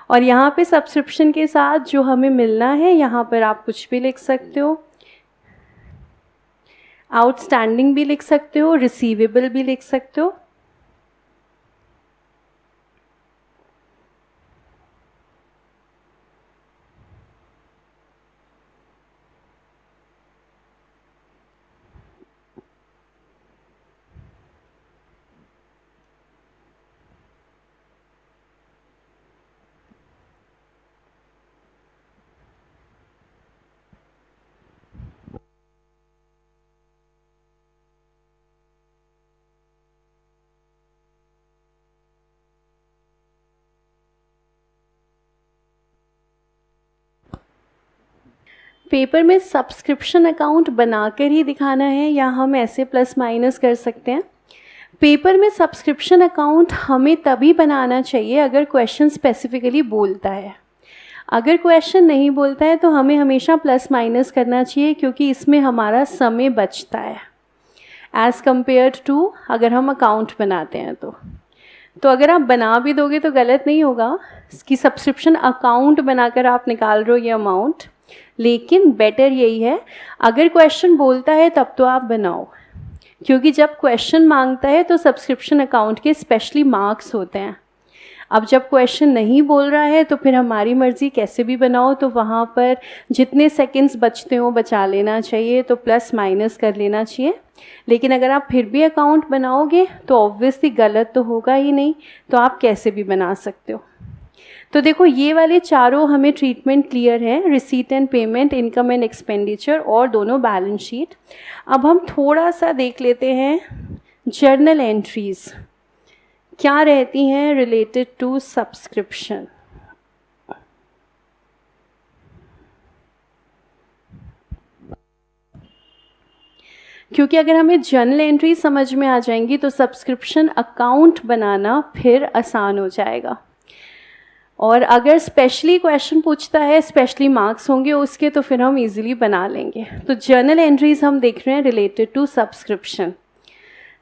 और यहाँ पे सब्सक्रिप्शन के साथ जो हमें मिलना है, यहाँ पर आप कुछ भी लिख सकते हो, आउटस्टैंडिंग भी लिख सकते हो, रिसीवेबल भी लिख सकते हो। पेपर में सब्सक्रिप्शन अकाउंट बनाकर ही दिखाना है या हम ऐसे प्लस माइनस कर सकते हैं। पेपर में सब्सक्रिप्शन अकाउंट हमें तभी बनाना चाहिए अगर क्वेश्चन स्पेसिफिकली बोलता है। अगर क्वेश्चन नहीं बोलता है तो हमें हमेशा प्लस माइनस करना चाहिए, क्योंकि इसमें हमारा समय बचता है एज़ कम्पेयर टू अगर हम अकाउंट बनाते हैं। तो अगर आप बना भी दोगे तो गलत नहीं होगा कि सब्सक्रिप्शन अकाउंट बनाकर आप निकाल रहे हो ये अमाउंट, लेकिन बेटर यही है अगर क्वेश्चन बोलता है तब तो आप बनाओ, क्योंकि जब क्वेश्चन मांगता है तो सब्सक्रिप्शन अकाउंट के स्पेशली मार्क्स होते हैं। अब जब क्वेश्चन नहीं बोल रहा है तो फिर हमारी मर्ज़ी कैसे भी बनाओ, तो वहाँ पर जितने सेकंड्स बचते हो बचा लेना चाहिए, तो प्लस माइनस कर लेना चाहिए। लेकिन अगर आप फिर भी अकाउंट बनाओगे तो ऑब्वियसली गलत तो होगा ही नहीं, तो आप कैसे भी बना सकते हो। तो देखो ये वाले चारों हमें ट्रीटमेंट क्लियर है, receipt and payment, income and expenditure और दोनों बैलेंस शीट। अब हम थोड़ा सा देख लेते हैं जर्नल एंट्रीज़ क्या रहती हैं रिलेटेड टू सब्सक्रिप्शन। क्योंकि अगर हमें जर्नल एंट्री समझ में आ जाएंगी तो सब्सक्रिप्शन अकाउंट बनाना फिर आसान हो जाएगा। और अगर स्पेशली क्वेश्चन पूछता है, स्पेशली मार्क्स होंगे उसके, तो फिर हम इजीली बना लेंगे। तो जर्नल एंट्रीज हम देख रहे हैं रिलेटेड टू सब्सक्रिप्शन।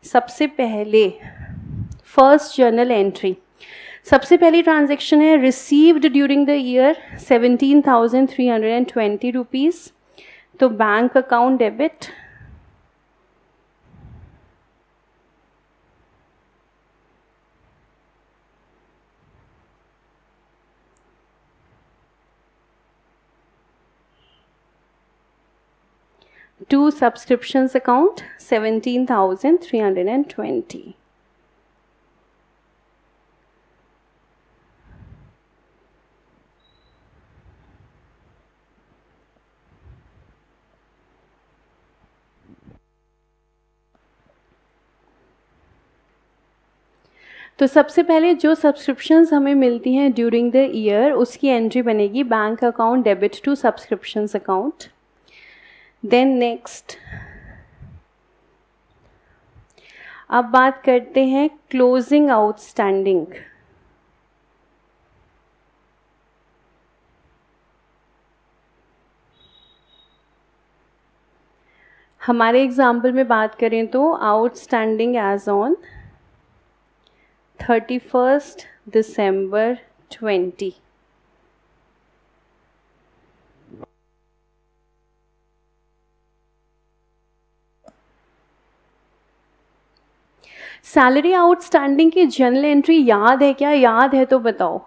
सबसे पहले फर्स्ट जर्नल एंट्री, सबसे पहली ट्रांजैक्शन है received during the year 17,320 rupees, तो bank account debit. To subscriptions account 17,320। तो सबसे पहले जो सब्सक्रिप्शंस हमें मिलती हैं ड्यूरिंग द ईयर उसकी एंट्री बनेगी bank account debit to subscriptions account. Then next अब बात करते हैं क्लोजिंग आउटस्टैंडिंग। हमारे एग्जाम्पल में बात करें तो outstanding as on 31st December 20। Salary outstanding की जर्नल एंट्री याद है क्या? याद है तो बताओ।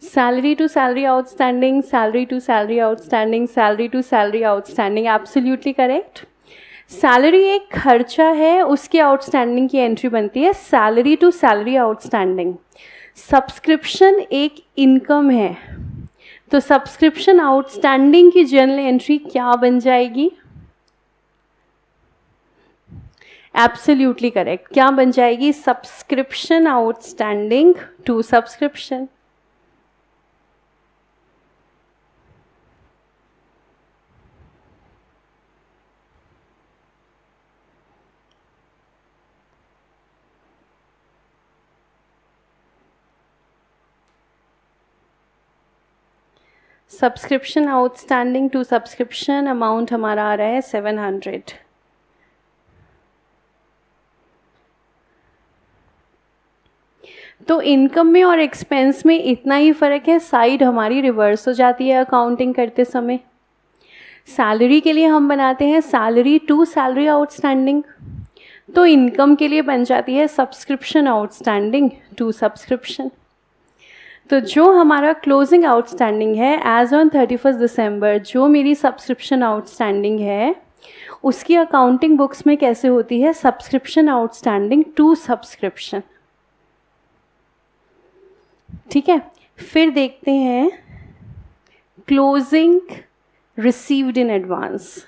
Salary to salary outstanding, salary to salary outstanding, salary to salary outstanding, absolutely correct. Salary एक खर्चा है, उसकी आउटस्टैंडिंग की एंट्री बनती है salary to salary outstanding. Subscription एक इनकम है, तो सब्सक्रिप्शन आउटस्टैंडिंग की जर्नल एंट्री क्या बन जाएगी? Absolutely correct. क्या बन जाएगी? Subscription outstanding to subscription. Subscription outstanding to subscription amount हमारा आ रहा है 700। तो इनकम में और एक्सपेंस में इतना ही फ़र्क है, साइड हमारी रिवर्स हो जाती है अकाउंटिंग करते समय। सैलरी के लिए हम बनाते हैं सैलरी टू सैलरी आउटस्टैंडिंग, तो इनकम के लिए बन जाती है सब्सक्रिप्शन आउटस्टैंडिंग टू सब्सक्रिप्शन। तो जो हमारा क्लोजिंग आउटस्टैंडिंग है एज ऑन 31st दिसंबर, जो मेरी सब्सक्रिप्शन आउटस्टैंडिंग है, उसकी अकाउंटिंग बुक्स में कैसे होती है? Subscription outstanding to subscription. ठीक है, फिर देखते हैं क्लोजिंग रिसीव्ड इन एडवांस।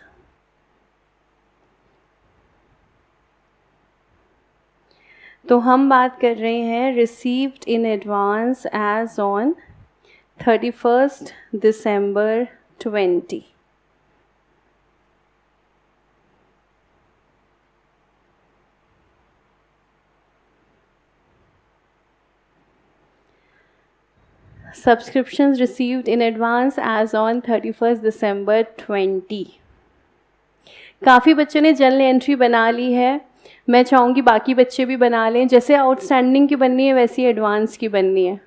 तो हम बात कर रहे हैं received in advance as on 31st December 20। Subscriptions received in advance as on 31st December 20। काफ़ी बच्चों ने जर्नल एंट्री बना ली है, मैं चाहूँगी बाकी बच्चे भी बना लें। जैसे आउटस्टैंडिंग की बननी है वैसी एडवांस की बननी है।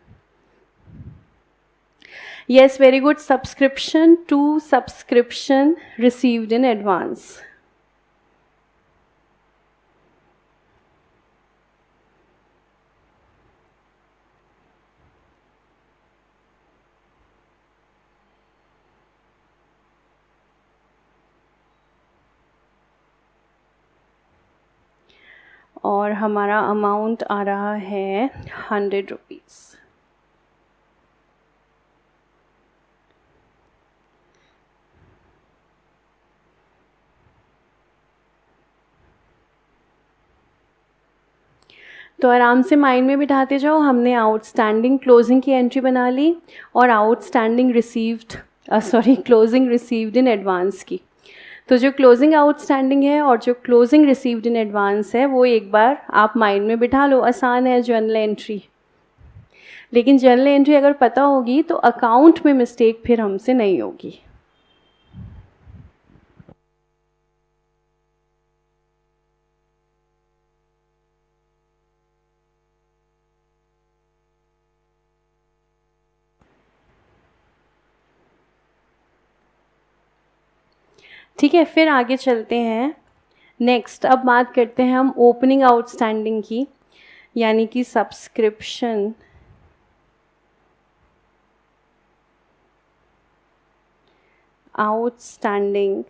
Yes, very good. Subscription to subscription received in advance. और हमारा अमाउंट आ रहा है 100 रुपीज़। तो आराम से माइंड में बिठाते जाओ, हमने आउटस्टैंडिंग क्लोजिंग की एंट्री बना ली और outstanding received closing received in advance की। तो जो क्लोजिंग आउटस्टैंडिंग है और जो क्लोजिंग रिसीव्ड इन एडवांस है वो एक बार आप माइंड में बिठा लो। आसान है जर्नल एंट्री, लेकिन जर्नल एंट्री अगर पता होगी तो अकाउंट में मिस्टेक फिर हमसे नहीं होगी। ठीक है, फिर आगे चलते हैं। नेक्स्ट अब बात करते हैं हम ओपनिंग आउटस्टैंडिंग की, यानी कि subscription outstanding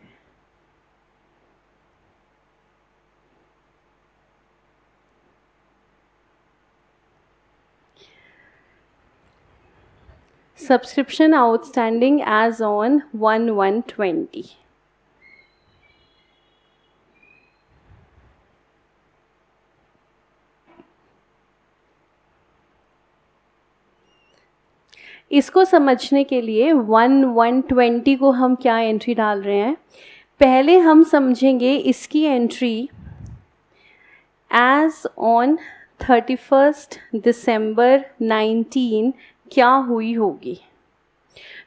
subscription outstanding as on 1/1/20। इसको समझने के लिए 1/120 को हम क्या एंट्री डाल रहे हैं, पहले हम समझेंगे इसकी एंट्री एज ऑन 31 दिसंबर 19 क्या हुई होगी।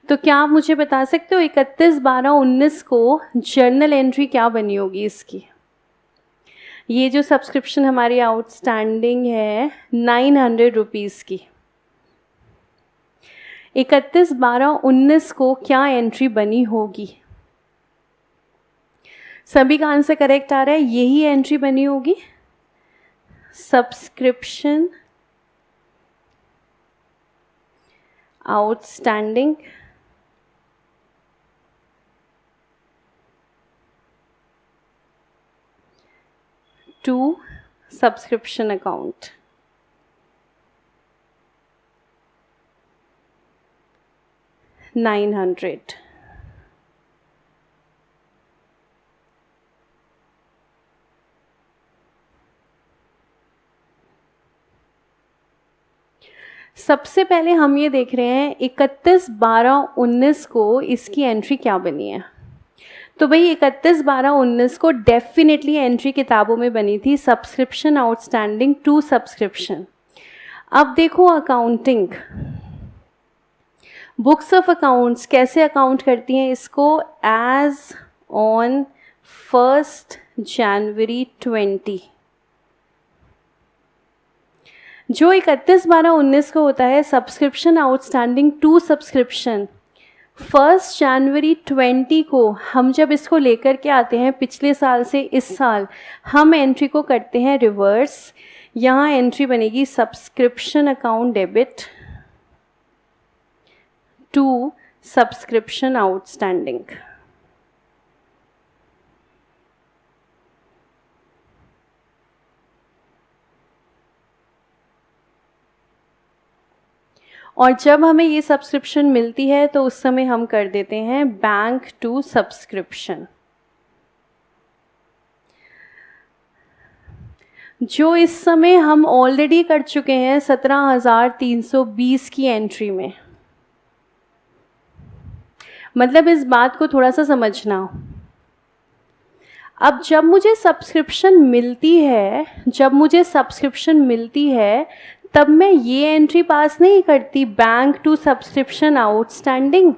तो क्या आप मुझे बता सकते हो 31/12/19 को जर्नल एंट्री क्या बनी होगी इसकी। ये जो सब्सक्रिप्शन हमारी आउटस्टैंडिंग है 900 रुपीज़ की, 31/12/19 को क्या एंट्री बनी होगी। सभी का आंसर करेक्ट आ रहा है, यही एंट्री बनी होगी। Subscription outstanding to subscription account. $900। सबसे पहले हम ये देख रहे हैं 31/12/19 को इसकी एंट्री क्या बनी है। तो भाई 31/12/19 को डेफिनेटली एंट्री किताबों में बनी थी सब्सक्रिप्शन आउटस्टैंडिंग टू सब्सक्रिप्शन। अब देखो अकाउंटिंग, बुक्स ऑफ अकाउंट्स कैसे अकाउंट करती हैं इसको, एज ऑन 1 जनवरी 20। जो 31/12/19 को होता है सब्सक्रिप्शन आउटस्टैंडिंग टू सब्सक्रिप्शन, 1 जनवरी 20 को हम जब इसको लेकर के आते हैं पिछले साल से इस साल, हम एंट्री को करते हैं रिवर्स। यहाँ एंट्री बनेगी subscription account debit to subscription outstanding. और जब हमें ये सब्सक्रिप्शन मिलती है तो उस समय हम कर देते हैं बैंक टू सब्सक्रिप्शन। जो इस समय हम ऑलरेडी कर चुके हैं 17,320 की एंट्री में। मतलब इस बात को थोड़ा सा समझना, अब जब मुझे सब्सक्रिप्शन मिलती है तब मैं ये एंट्री पास नहीं करती बैंक टू सब्सक्रिप्शन आउटस्टैंडिंग,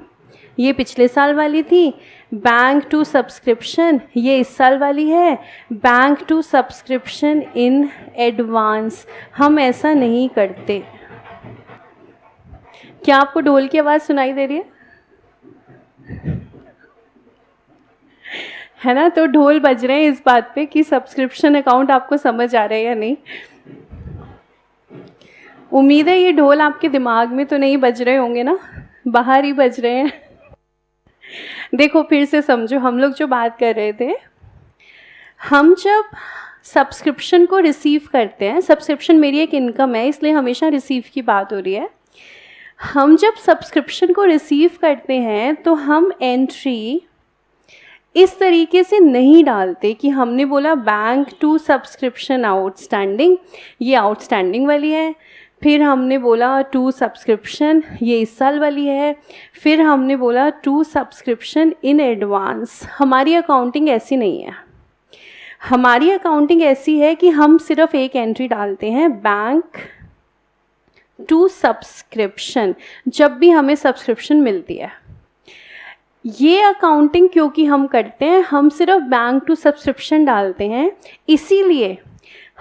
ये पिछले साल वाली थी। बैंक टू सब्सक्रिप्शन ये इस साल वाली है। Bank to subscription in advance हम ऐसा नहीं करते। क्या आपको ढोल की आवाज़ सुनाई दे रही है ना? तो ढोल बज रहे हैं इस बात पे कि सब्सक्रिप्शन अकाउंट आपको समझ आ रहा है या नहीं। उम्मीद है ये ढोल आपके दिमाग में तो नहीं बज रहे होंगे ना, बाहर ही बज रहे हैं। देखो फिर से समझो, हम लोग जो बात कर रहे थे, हम जब सब्सक्रिप्शन को रिसीव करते हैं, सब्सक्रिप्शन मेरी एक इनकम है इसलिए हमेशा रिसीव की बात हो रही है। हम जब सब्सक्रिप्शन को रिसीव करते हैं तो हम एंट्री इस तरीके से नहीं डालते कि हमने बोला बैंक टू सब्सक्रिप्शन आउटस्टैंडिंग, ये आउटस्टैंडिंग वाली है, फिर हमने बोला टू सब्सक्रिप्शन ये इस साल वाली है, फिर हमने बोला टू सब्सक्रिप्शन इन एडवांस। हमारी अकाउंटिंग ऐसी नहीं है। हमारी अकाउंटिंग ऐसी है कि हम सिर्फ एक एंट्री डालते हैं बैंक टू सब्सक्रिप्शन जब भी हमें सब्सक्रिप्शन मिलती है। ये अकाउंटिंग क्योंकि हम करते हैं, हम सिर्फ बैंक टू सब्सक्रिप्शन डालते हैं, इसीलिए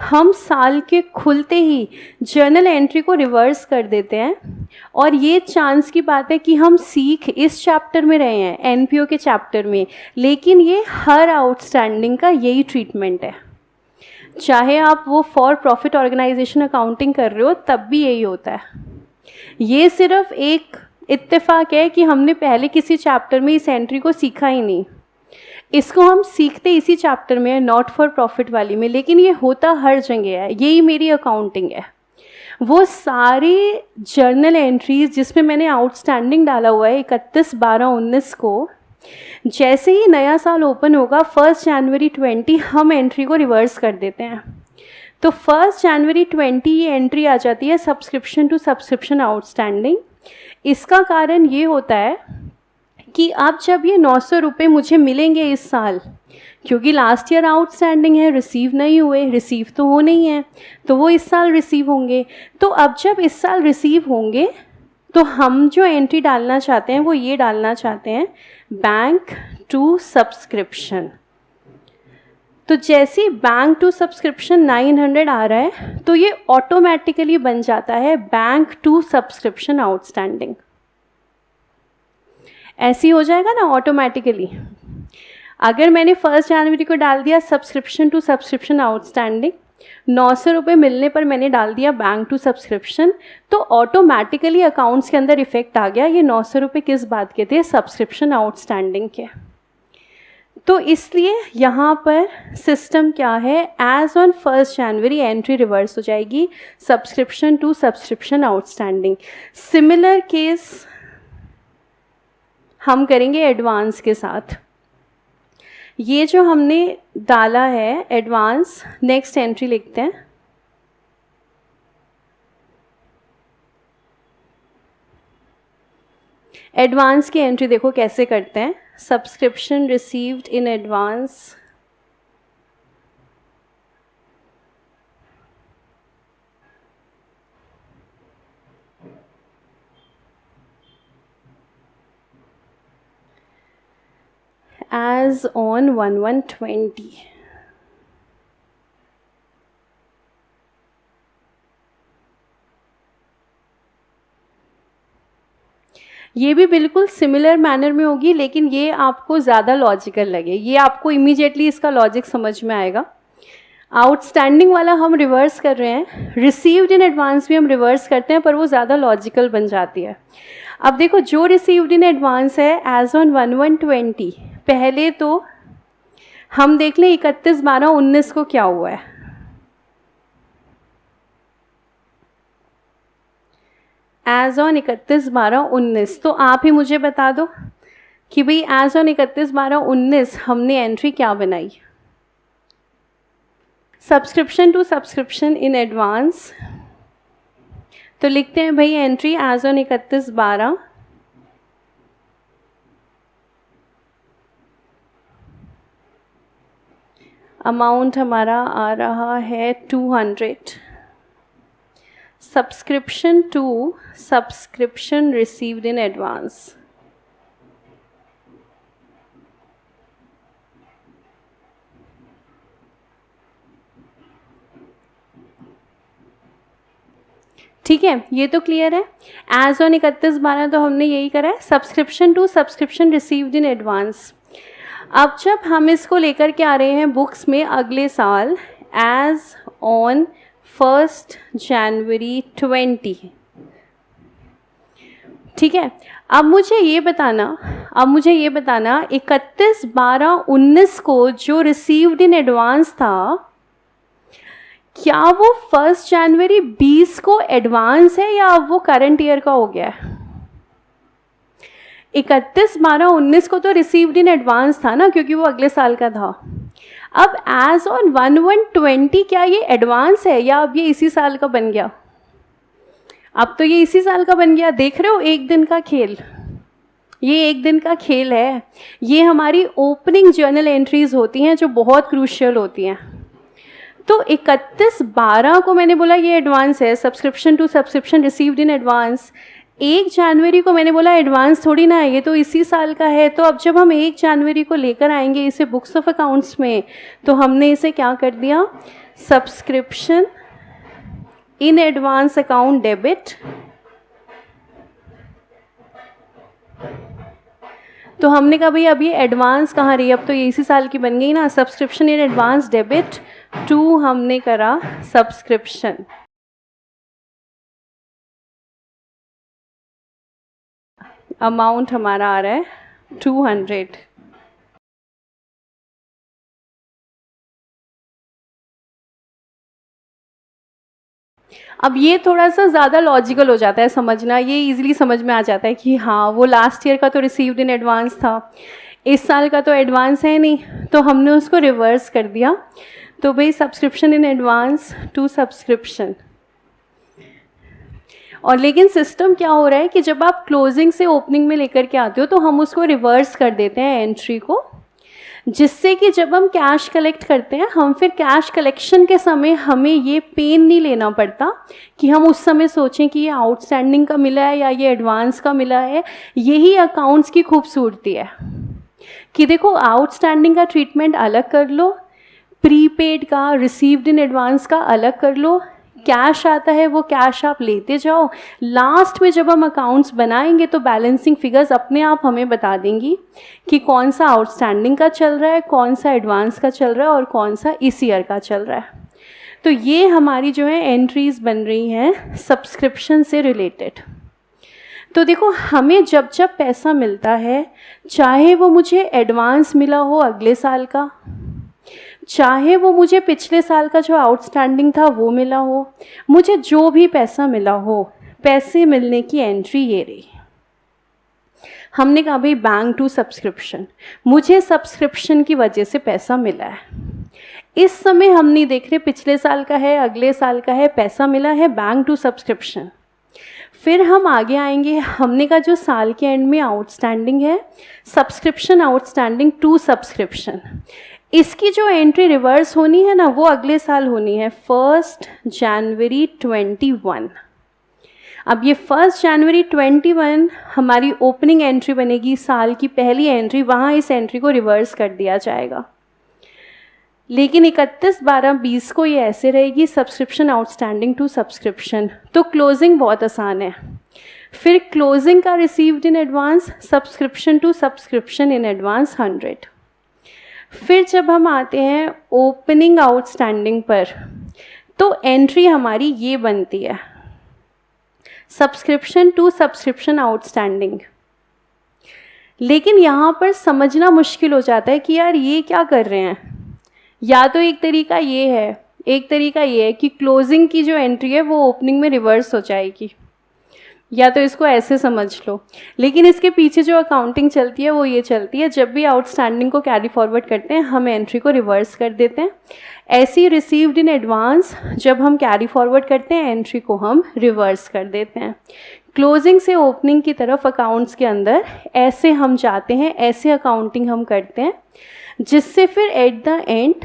हम साल के खुलते ही जर्नल एंट्री को रिवर्स कर देते हैं। और ये चांस की बात है कि हम सीख इस चैप्टर में रहे हैं, एनपीओ के चैप्टर में, लेकिन ये हर आउटस्टैंडिंग का यही ट्रीटमेंट है। चाहे आप वो फॉर प्रॉफिट ऑर्गेनाइजेशन अकाउंटिंग कर रहे हो तब भी यही होता है। ये सिर्फ एक इत्तेफाक है कि हमने पहले किसी चैप्टर में इस एंट्री को सीखा ही नहीं। इसको हम सीखते इसी चैप्टर में, नॉट फॉर प्रॉफिट वाली में, लेकिन ये होता हर जगह है। यही मेरी अकाउंटिंग है। वो सारी जर्नल एंट्रीज जिसमें मैंने आउटस्टैंडिंग डाला हुआ है 31/12/19 को, जैसे ही नया साल ओपन होगा 1 जनवरी 20 हम एंट्री को रिवर्स कर देते हैं। तो 1 जनवरी 20 ये एंट्री आ जाती है सब्सक्रिप्शन टू सब्सक्रिप्शन आउटस्टैंडिंग। इसका कारण ये होता है कि अब जब ये 900 रुपये मुझे मिलेंगे इस साल, क्योंकि लास्ट ईयर आउटस्टैंडिंग है, रिसीव नहीं हुए, रिसीव तो हो नहीं है, तो वो इस साल रिसीव होंगे। तो अब जब इस साल रिसीव होंगे तो हम जो एंट्री डालना चाहते हैं वो ये डालना चाहते हैं, बैंक टू सब्सक्रिप्शन। तो जैसे ही बैंक टू सब्सक्रिप्शन 900 आ रहा है तो ये ऑटोमेटिकली बन जाता है बैंक टू सब्सक्रिप्शन आउटस्टैंडिंग। ऐसे ही हो जाएगा ना ऑटोमेटिकली। अगर मैंने 1 जनवरी को डाल दिया सब्सक्रिप्शन टू सब्सक्रिप्शन आउटस्टैंडिंग, 900 रुपये मिलने पर मैंने डाल दिया बैंक टू सब्सक्रिप्शन, तो ऑटोमेटिकली अकाउंट्स के अंदर इफेक्ट आ गया। ये 900 रुपये किस बात के थे? सब्सक्रिप्शन आउटस्टैंडिंग के। तो इसलिए यहाँ पर सिस्टम क्या है, as on 1 January entry reverse हो जाएगी subscription to subscription outstanding. Similar case हम करेंगे एडवांस के साथ। ये जो हमने डाला है एडवांस, नेक्स्ट एंट्री लिखते हैं। एडवांस की एंट्री देखो कैसे करते हैं, subscription received in advance, as on 1/1/20। ये भी बिल्कुल सिमिलर मैनर में होगी, लेकिन ये आपको ज़्यादा लॉजिकल लगे, ये आपको इमीडिएटली इसका लॉजिक समझ में आएगा। आउटस्टैंडिंग वाला हम रिवर्स कर रहे हैं, रिसीव्ड इन एडवांस भी हम रिवर्स करते हैं, पर वो ज़्यादा लॉजिकल बन जाती है। अब देखो जो रिसीव्ड इन एडवांस है एज ऑन 1/1/20, पहले तो हम देख लें 31/12/19 को क्या हुआ है। एज ऑन 31/12/19, तो आप ही मुझे बता दो कि भाई एज ऑन 31/12/19 हमने एंट्री क्या बनाई? Subscription to subscription in advance. तो लिखते हैं भाई एंट्री एज ऑन 31/12, अमाउंट हमारा आ रहा है 200, subscription to subscription received in advance. ठीक है, ये तो क्लियर है। एज ऑन 31/12 तो हमने यही करा है, subscription to subscription received in advance. अब जब हम इसको लेकर के आ रहे हैं बुक्स में अगले साल, एज ऑन 1 जनवरी 20, ठीक है। अब मुझे ये बताना 31/12/19 को जो रिसीव्ड इन एडवांस था, क्या वो 1 जनवरी 20 को एडवांस है या अब वो करंट ईयर का हो गया है? 31/12/19 को तो रिसीव्ड इन एडवांस था ना, क्योंकि वो अगले साल का था। अब एज ऑन 1/1/20 क्या ये एडवांस है या अब ये इसी साल का बन गया? अब तो ये इसी साल का बन गया। देख रहे हो एक दिन का खेल, ये एक दिन का खेल है। ये हमारी ओपनिंग जर्नल एंट्रीज होती हैं जो बहुत क्रूशियल होती हैं। तो 31/12 को मैंने बोला ये एडवांस है, subscription to subscription received in advance. 1 जनवरी को मैंने बोला एडवांस थोड़ी ना है, ये तो इसी साल का है। तो अब जब हम 1 जनवरी को लेकर आएंगे इसे बुक्स ऑफ अकाउंट्स में, तो हमने इसे क्या कर दिया, subscription in advance account debit. तो हमने कहा भाई अब ये एडवांस कहाँ रही, अब तो ये इसी साल की बन गई ना, subscription in advance debit to हमने करा सब्सक्रिप्शन। अमाउंट हमारा आ रहा है 200। अब ये थोड़ा सा ज़्यादा लॉजिकल हो जाता है समझना, ये इजीली समझ में आ जाता है कि हाँ वो लास्ट ईयर का तो रिसीव्ड इन एडवांस था, इस साल का तो एडवांस है नहीं, तो हमने उसको रिवर्स कर दिया। तो भाई subscription in advance to subscription, और लेकिन सिस्टम क्या हो रहा है कि जब आप क्लोजिंग से ओपनिंग में लेकर के आते हो तो हम उसको रिवर्स कर देते हैं एंट्री को, जिससे कि जब हम कैश कलेक्ट करते हैं, हम फिर कैश कलेक्शन के समय हमें ये पेन नहीं लेना पड़ता कि हम उस समय सोचें कि ये आउटस्टैंडिंग का मिला है या ये एडवांस का मिला है। यही अकाउंट्स की खूबसूरती है कि देखो, आउटस्टैंडिंग का ट्रीटमेंट अलग कर लो, प्रीपेड का, रिसीव्ड इन एडवांस का अलग कर लो, कैश आता है वो कैश आप लेते जाओ। लास्ट में जब हम अकाउंट्स बनाएंगे तो बैलेंसिंग फिगर्स अपने आप हमें बता देंगी कि कौन सा आउटस्टैंडिंग का चल रहा है, कौन सा एडवांस का चल रहा है और कौन सा इस ईयर का चल रहा है। तो ये हमारी जो है एंट्रीज बन रही हैं सब्सक्रिप्शन से रिलेटेड। तो देखो, हमें जब जब पैसा मिलता है, चाहे वो मुझे एडवांस मिला हो अगले साल का, चाहे वो मुझे पिछले साल का जो आउटस्टैंडिंग था वो मिला हो, मुझे जो भी पैसा मिला हो, पैसे मिलने की एंट्री ये रही। हमने कहा भाई बैंक टू सब्सक्रिप्शन, मुझे सब्सक्रिप्शन की वजह से पैसा मिला है। इस समय हम नहीं देख रहे पिछले साल का है, अगले साल का है, पैसा मिला है, बैंक टू सब्सक्रिप्शन। फिर हम आगे आएंगे, हमने कहा जो साल के एंड में आउटस्टैंडिंग है, सब्सक्रिप्शन आउटस्टैंडिंग टू सब्सक्रिप्शन, इसकी जो एंट्री रिवर्स होनी है ना, वो अगले साल होनी है 1 जनवरी 21। अब ये 1 जनवरी 21 हमारी ओपनिंग एंट्री बनेगी, साल की पहली एंट्री, वहाँ इस एंट्री को रिवर्स कर दिया जाएगा। लेकिन 31/12/20 को ये ऐसे रहेगी, सब्सक्रिप्शन आउटस्टैंडिंग टू सब्सक्रिप्शन। तो क्लोजिंग बहुत आसान है। फिर क्लोजिंग का received in advance, subscription to subscription in advance 100। फिर जब हम आते हैं ओपनिंग आउटस्टैंडिंग पर, तो एंट्री हमारी ये बनती है, सब्सक्रिप्शन टू सब्सक्रिप्शन आउटस्टैंडिंग। लेकिन यहाँ पर समझना मुश्किल हो जाता है कि यार ये क्या कर रहे हैं। या तो एक तरीका ये है, एक तरीका ये है कि क्लोजिंग की जो एंट्री है वो ओपनिंग में रिवर्स हो जाएगी, या तो इसको ऐसे समझ लो। लेकिन इसके पीछे जो अकाउंटिंग चलती है वो ये चलती है, जब भी आउटस्टैंडिंग को कैरी फॉरवर्ड करते हैं हम एंट्री को रिवर्स कर देते हैं। ऐसी रिसीव्ड इन एडवांस जब हम कैरी फॉरवर्ड करते हैं एंट्री को हम रिवर्स कर देते हैं। क्लोजिंग से ओपनिंग की तरफ अकाउंट्स के अंदर ऐसे हम जाते हैं, ऐसे अकाउंटिंग हम करते हैं, जिससे फिर at the end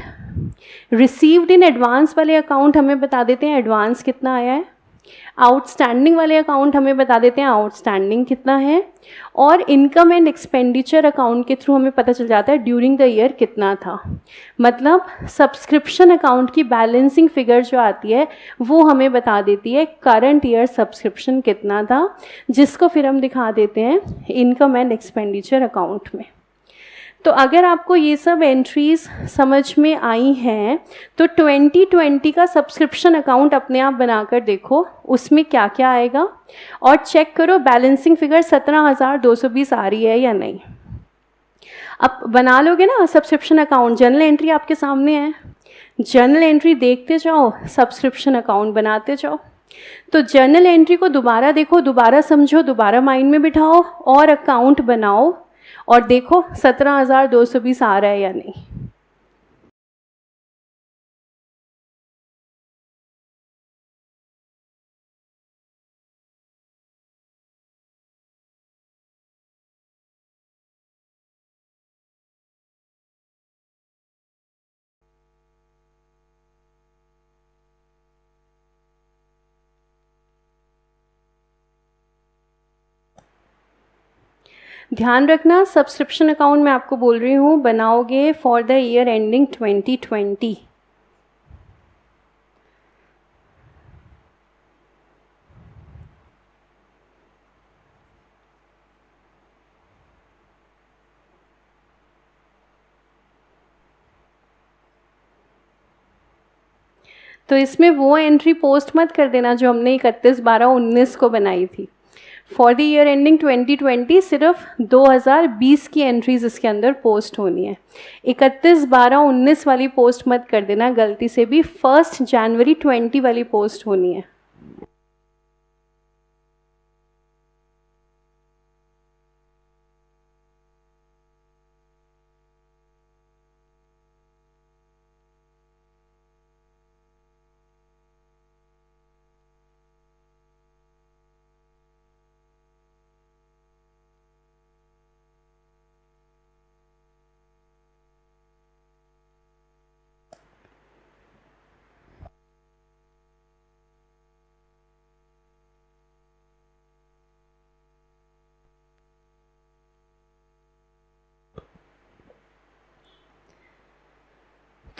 received in advance वाले अकाउंट हमें बता देते हैं एडवांस कितना आया है, आउटस्टैंडिंग वाले अकाउंट हमें बता देते हैं आउटस्टैंडिंग कितना है, और इनकम एंड एक्सपेंडिचर अकाउंट के थ्रू हमें पता चल जाता है ड्यूरिंग द ईयर कितना था। मतलब सब्सक्रिप्शन अकाउंट की बैलेंसिंग फिगर जो आती है वो हमें बता देती है करंट ईयर सब्सक्रिप्शन कितना था, जिसको फिर हम दिखा देते हैं इनकम एंड एक्सपेंडिचर अकाउंट में। तो अगर आपको ये सब एंट्रीज समझ में आई हैं तो 2020 का सब्सक्रिप्शन अकाउंट अपने आप बनाकर देखो उसमें क्या क्या आएगा, और चेक करो बैलेंसिंग फिगर 17,220 आ रही है या नहीं। अब बना लोगे ना सब्सक्रिप्शन अकाउंट, जर्नल एंट्री आपके सामने है, जर्नल एंट्री देखते जाओ, सब्सक्रिप्शन अकाउंट बनाते जाओ। तो जर्नल एंट्री को दोबारा देखो, दोबारा समझो, दोबारा माइंड में बिठाओ और अकाउंट बनाओ और देखो 17,220 आ रहा है या नहीं। ध्यान रखना, सब्सक्रिप्शन अकाउंट मैं आपको बोल रही हूँ बनाओगे फॉर द ईयर एंडिंग 2020। तो इसमें वो एंट्री पोस्ट मत कर देना जो हमने 31/12/19 को बनाई थी। फॉर द ईयर एंडिंग 2020 सिर्फ 2020 की एंट्रीज इसके अंदर पोस्ट होनी है। 31/12/19 वाली पोस्ट मत कर देना गलती से भी, 1 जनवरी 20 वाली पोस्ट होनी है।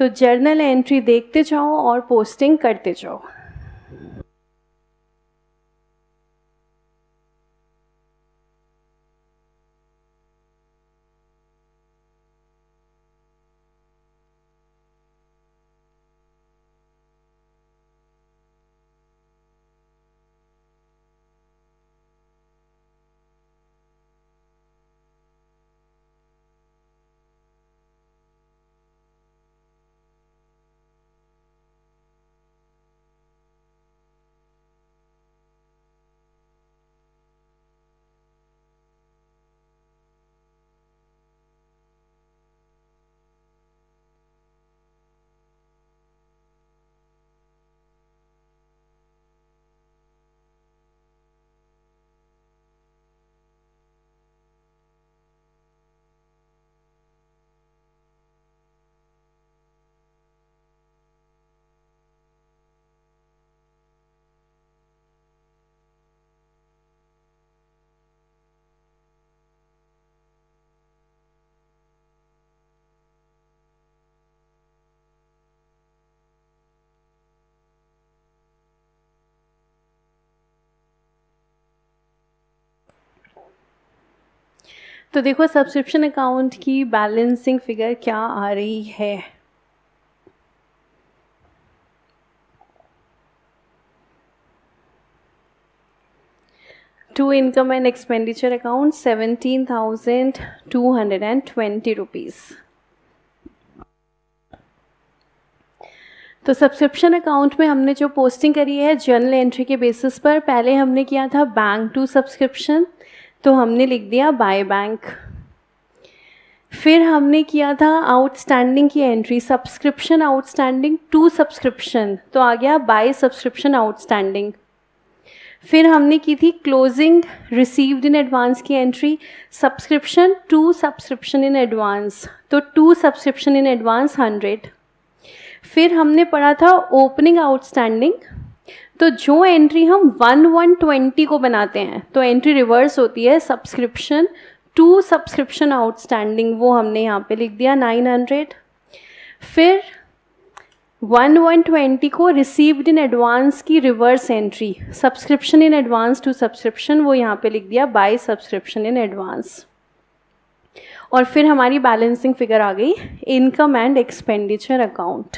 तो जर्नल एंट्री देखते जाओ और पोस्टिंग करते जाओ। तो देखो सब्सक्रिप्शन अकाउंट की बैलेंसिंग फिगर क्या आ रही है। To income and expenditure account 17,220 rupees. तो सब्सक्रिप्शन अकाउंट में हमने जो पोस्टिंग करी है जर्नल एंट्री के बेसिस पर, पहले हमने किया था बैंक टू सब्सक्रिप्शन, तो हमने लिख दिया बाय बैंक। फिर हमने किया था आउटस्टैंडिंग की entry, subscription outstanding to subscription, तो आ गया बाय सब्सक्रिप्शन आउटस्टैंडिंग। फिर हमने की थी क्लोजिंग रिसीव्ड इन एडवांस की entry, subscription to subscription in advance, तो टू सब्सक्रिप्शन इन एडवांस 100। फिर हमने पढ़ा था ओपनिंग आउटस्टैंडिंग, तो जो एंट्री हम 1/120 को बनाते हैं तो एंट्री रिवर्स होती है, सब्सक्रिप्शन टू सब्सक्रिप्शन आउटस्टैंडिंग, वो हमने यहाँ पे लिख दिया 900। फिर 1/120 को रिसीव्ड इन एडवांस की reverse entry, subscription in advance to subscription, वो यहाँ पे लिख दिया बाय सब्सक्रिप्शन इन एडवांस। और फिर हमारी बैलेंसिंग फिगर आ गई इनकम एंड एक्सपेंडिचर अकाउंट।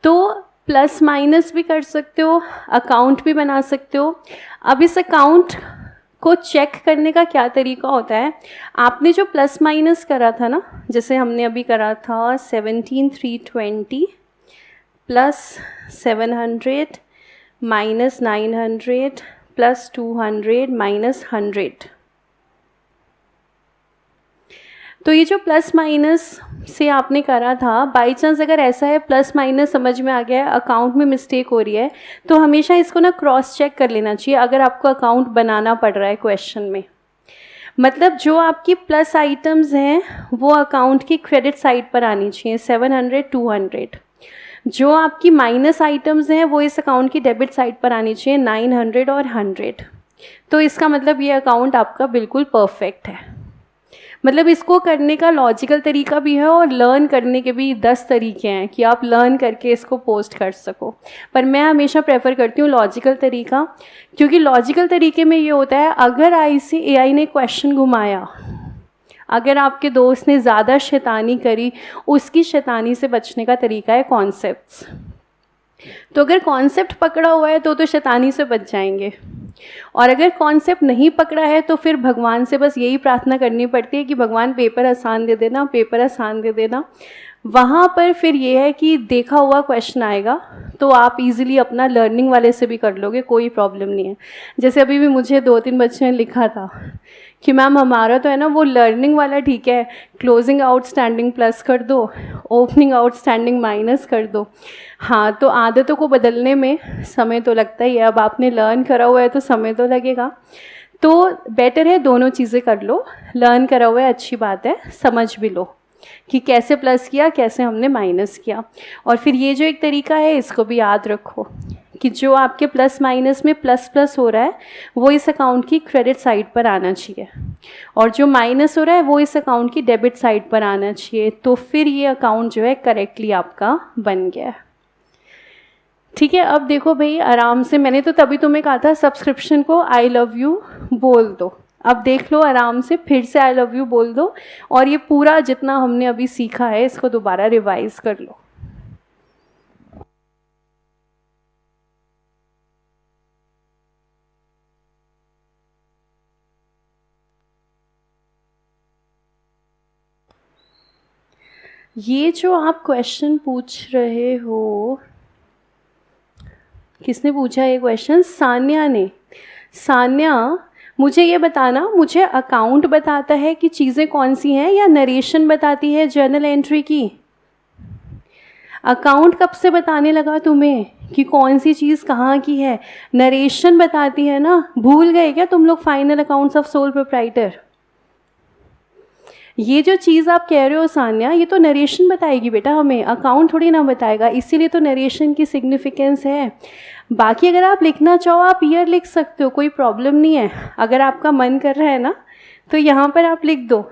तो प्लस माइनस भी कर सकते हो, अकाउंट भी बना सकते हो। अब इस अकाउंट को चेक करने का क्या तरीका होता है, आपने जो प्लस माइनस करा था ना, जैसे हमने अभी करा था 17,320 प्लस 700 माइनस 900 प्लस 200 माइनस 100, तो ये जो प्लस माइनस से आपने करा था, बाई चांस अगर ऐसा है प्लस माइनस समझ में आ गया है, अकाउंट में मिस्टेक हो रही है, तो हमेशा इसको ना क्रॉस चेक कर लेना चाहिए अगर आपको अकाउंट बनाना पड़ रहा है क्वेश्चन में। मतलब जो आपकी प्लस आइटम्स हैं वो अकाउंट की क्रेडिट साइड पर आनी चाहिए 700 200, जो आपकी माइनस आइटम्स हैं वो इस अकाउंट की डेबिट साइड पर आनी चाहिए 900 और 100। तो इसका मतलब ये अकाउंट आपका बिल्कुल परफेक्ट है। मतलब इसको करने का लॉजिकल तरीका भी है और लर्न करने के भी 10 तरीके हैं कि आप लर्न करके इसको पोस्ट कर सको, पर मैं हमेशा प्रेफर करती हूँ लॉजिकल तरीका, क्योंकि लॉजिकल तरीके में ये होता है अगर AI ने क्वेश्चन घुमाया, अगर आपके दोस्त ने ज़्यादा शैतानी करी, उसकी शैतानी से बचने का तरीका है कॉन्सेप्ट्स। तो अगर कॉन्सेप्ट पकड़ा हुआ है तो शैतानी से बच जाएंगे, और अगर कॉन्सेप्ट नहीं पकड़ा है तो फिर भगवान से बस यही प्रार्थना करनी पड़ती है कि भगवान पेपर आसान दे देना, पेपर आसान दे देना। वहाँ पर फिर ये है कि देखा हुआ क्वेश्चन आएगा तो आप इजीली अपना लर्निंग वाले से भी कर लोगे, कोई प्रॉब्लम नहीं है। जैसे अभी भी मुझे 2-3 बच्चों ने लिखा था कि मैम हमारा तो है ना वो लर्निंग वाला ठीक है, क्लोजिंग आउटस्टैंडिंग प्लस कर दो, ओपनिंग आउटस्टैंडिंग माइनस कर दो। हाँ, तो आदतों को बदलने में समय तो लगता ही है, अब आपने लर्न करा हुआ है तो समय तो लगेगा, तो बेटर है दोनों चीज़ें कर लो। लर्न करा हुआ है अच्छी बात है, समझ भी लो, कि कैसे प्लस किया, कैसे हमने माइनस किया। और फिर ये जो एक तरीका है इसको भी याद रखो कि जो आपके प्लस माइनस में प्लस प्लस हो रहा है वो इस अकाउंट की क्रेडिट साइड पर आना चाहिए, और जो माइनस हो रहा है वो इस अकाउंट की डेबिट साइड पर आना चाहिए। तो फिर ये अकाउंट जो है करेक्टली आपका बन गया। ठीक है, अब देखो भाई आराम से, मैंने तो तभी तुम्हें कहा था सब्सक्रिप्शन को आई लव यू बोल दो। अब देख लो आराम से फिर से आई लव यू बोल दो, और ये पूरा जितना हमने अभी सीखा है इसको दोबारा रिवाइज कर लो। ये जो आप क्वेश्चन पूछ रहे हो, किसने पूछा ये क्वेश्चन? सान्या ने। सान्या, मुझे ये बताना, मुझे अकाउंट बताता है कि चीज़ें कौन सी हैं या नरेशन बताती है जर्नल एंट्री की? अकाउंट कब से बताने लगा तुम्हें कि कौन सी चीज़ कहाँ की है? नरेशन बताती है ना। भूल गए क्या तुम लोग final accounts of sole proprietor? ये जो चीज़ आप कह रहे हो सान्या, ये तो नरेशन बताएगी बेटा हमें, अकाउंट थोड़ी ना बताएगा, इसीलिए तो नरेशन की सिग्निफिकेंस है। बाकी अगर आप लिखना चाहो आप ईयर लिख सकते हो, कोई प्रॉब्लम नहीं है। अगर आपका मन कर रहा है ना तो यहाँ पर आप लिख दो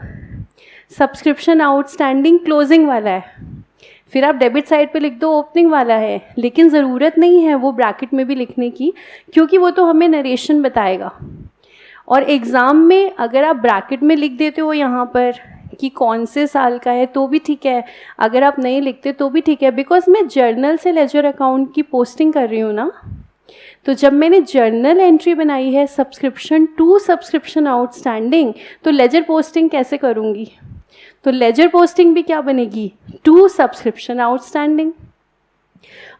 सब्सक्रिप्शन आउटस्टैंडिंग क्लोजिंग वाला है, फिर आप डेबिट साइड पे लिख दो ओपनिंग वाला है। लेकिन ज़रूरत नहीं है वो ब्रैकेट में भी लिखने की, क्योंकि वो तो हमें नरेशन बताएगा। और एग्ज़ाम में अगर आप ब्रैकेट में लिख देते हो यहाँ पर कि कौन से साल का है तो भी ठीक है, अगर आप नहीं लिखते तो भी ठीक है, बिकॉज मैं जर्नल से लेजर अकाउंट की पोस्टिंग कर रही हूँ ना। तो जब मैंने जर्नल एंट्री बनाई है सब्सक्रिप्शन टू सब्सक्रिप्शन आउटस्टैंडिंग, तो लेजर पोस्टिंग कैसे करूँगी? तो लेजर पोस्टिंग भी क्या बनेगी? To subscription outstanding.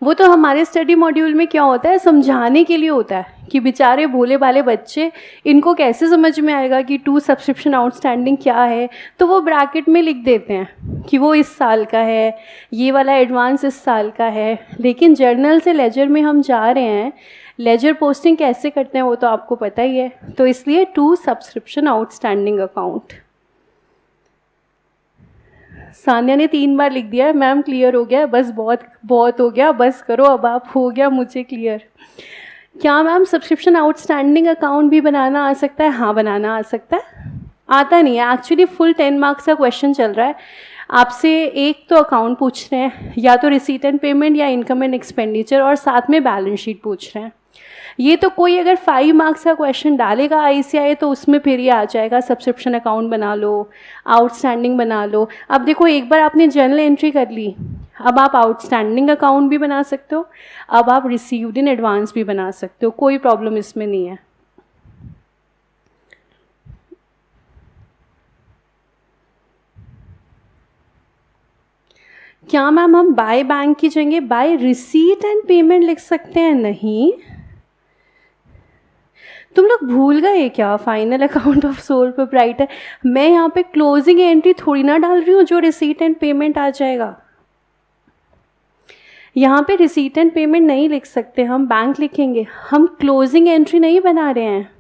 वो तो हमारे स्टडी मॉड्यूल में क्या होता है, समझाने के लिए होता है कि बेचारे भोले भाले बच्चे, इनको कैसे समझ में आएगा कि टू सब्सक्रिप्शन आउटस्टैंडिंग क्या है। तो वो ब्रैकेट में लिख देते हैं कि वो इस साल का है, ये वाला एडवांस इस साल का है। लेकिन जर्नल से लेजर में हम जा रहे हैं, लेजर पोस्टिंग कैसे करते हैं वो तो आपको पता ही है। तो इसलिए to subscription outstanding account. Sanya ने 3 बार लिख दिया है, मैम क्लियर हो गया, बस बहुत बहुत हो गया, बस करो अब आप, हो गया मुझे क्लियर। क्या मैम सब्सक्रिप्शन आउटस्टैंडिंग अकाउंट भी बनाना आ सकता है? हाँ बनाना आ सकता है। आता नहीं है एक्चुअली, फुल 10 मार्क्स का क्वेश्चन चल रहा है। आपसे एक तो अकाउंट पूछ रहे हैं, या तो रिसीट एंड पेमेंट या इनकम एंड एक्सपेंडिचर, और साथ में बैलेंस शीट पूछ रहे हैं। ये तो कोई अगर 5 मार्क्स का क्वेश्चन डालेगा ICI तो उसमें फिर ये आ जाएगा सब्सक्रिप्शन अकाउंट बना लो, आउटस्टैंडिंग बना लो। अब देखो एक बार आपने जर्नल एंट्री कर ली, अब आप आउटस्टैंडिंग अकाउंट भी बना सकते हो, अब आप रिसीव्ड इन एडवांस भी बना सकते हो, कोई प्रॉब्लम इसमें नहीं है। क्या मैम हम बाय बैंक की जगह बाय रिसीट एंड पेमेंट लिख सकते हैं? नहीं, तुम लोग भूल गए क्या final account of sole proprietor? मैं यहाँ पे क्लोजिंग एंट्री थोड़ी ना डाल रही हूँ जो रिसीट एंड पेमेंट आ जाएगा। यहाँ पे रिसीट एंड पेमेंट नहीं लिख सकते, हम बैंक लिखेंगे। हम क्लोजिंग एंट्री नहीं बना रहे हैं,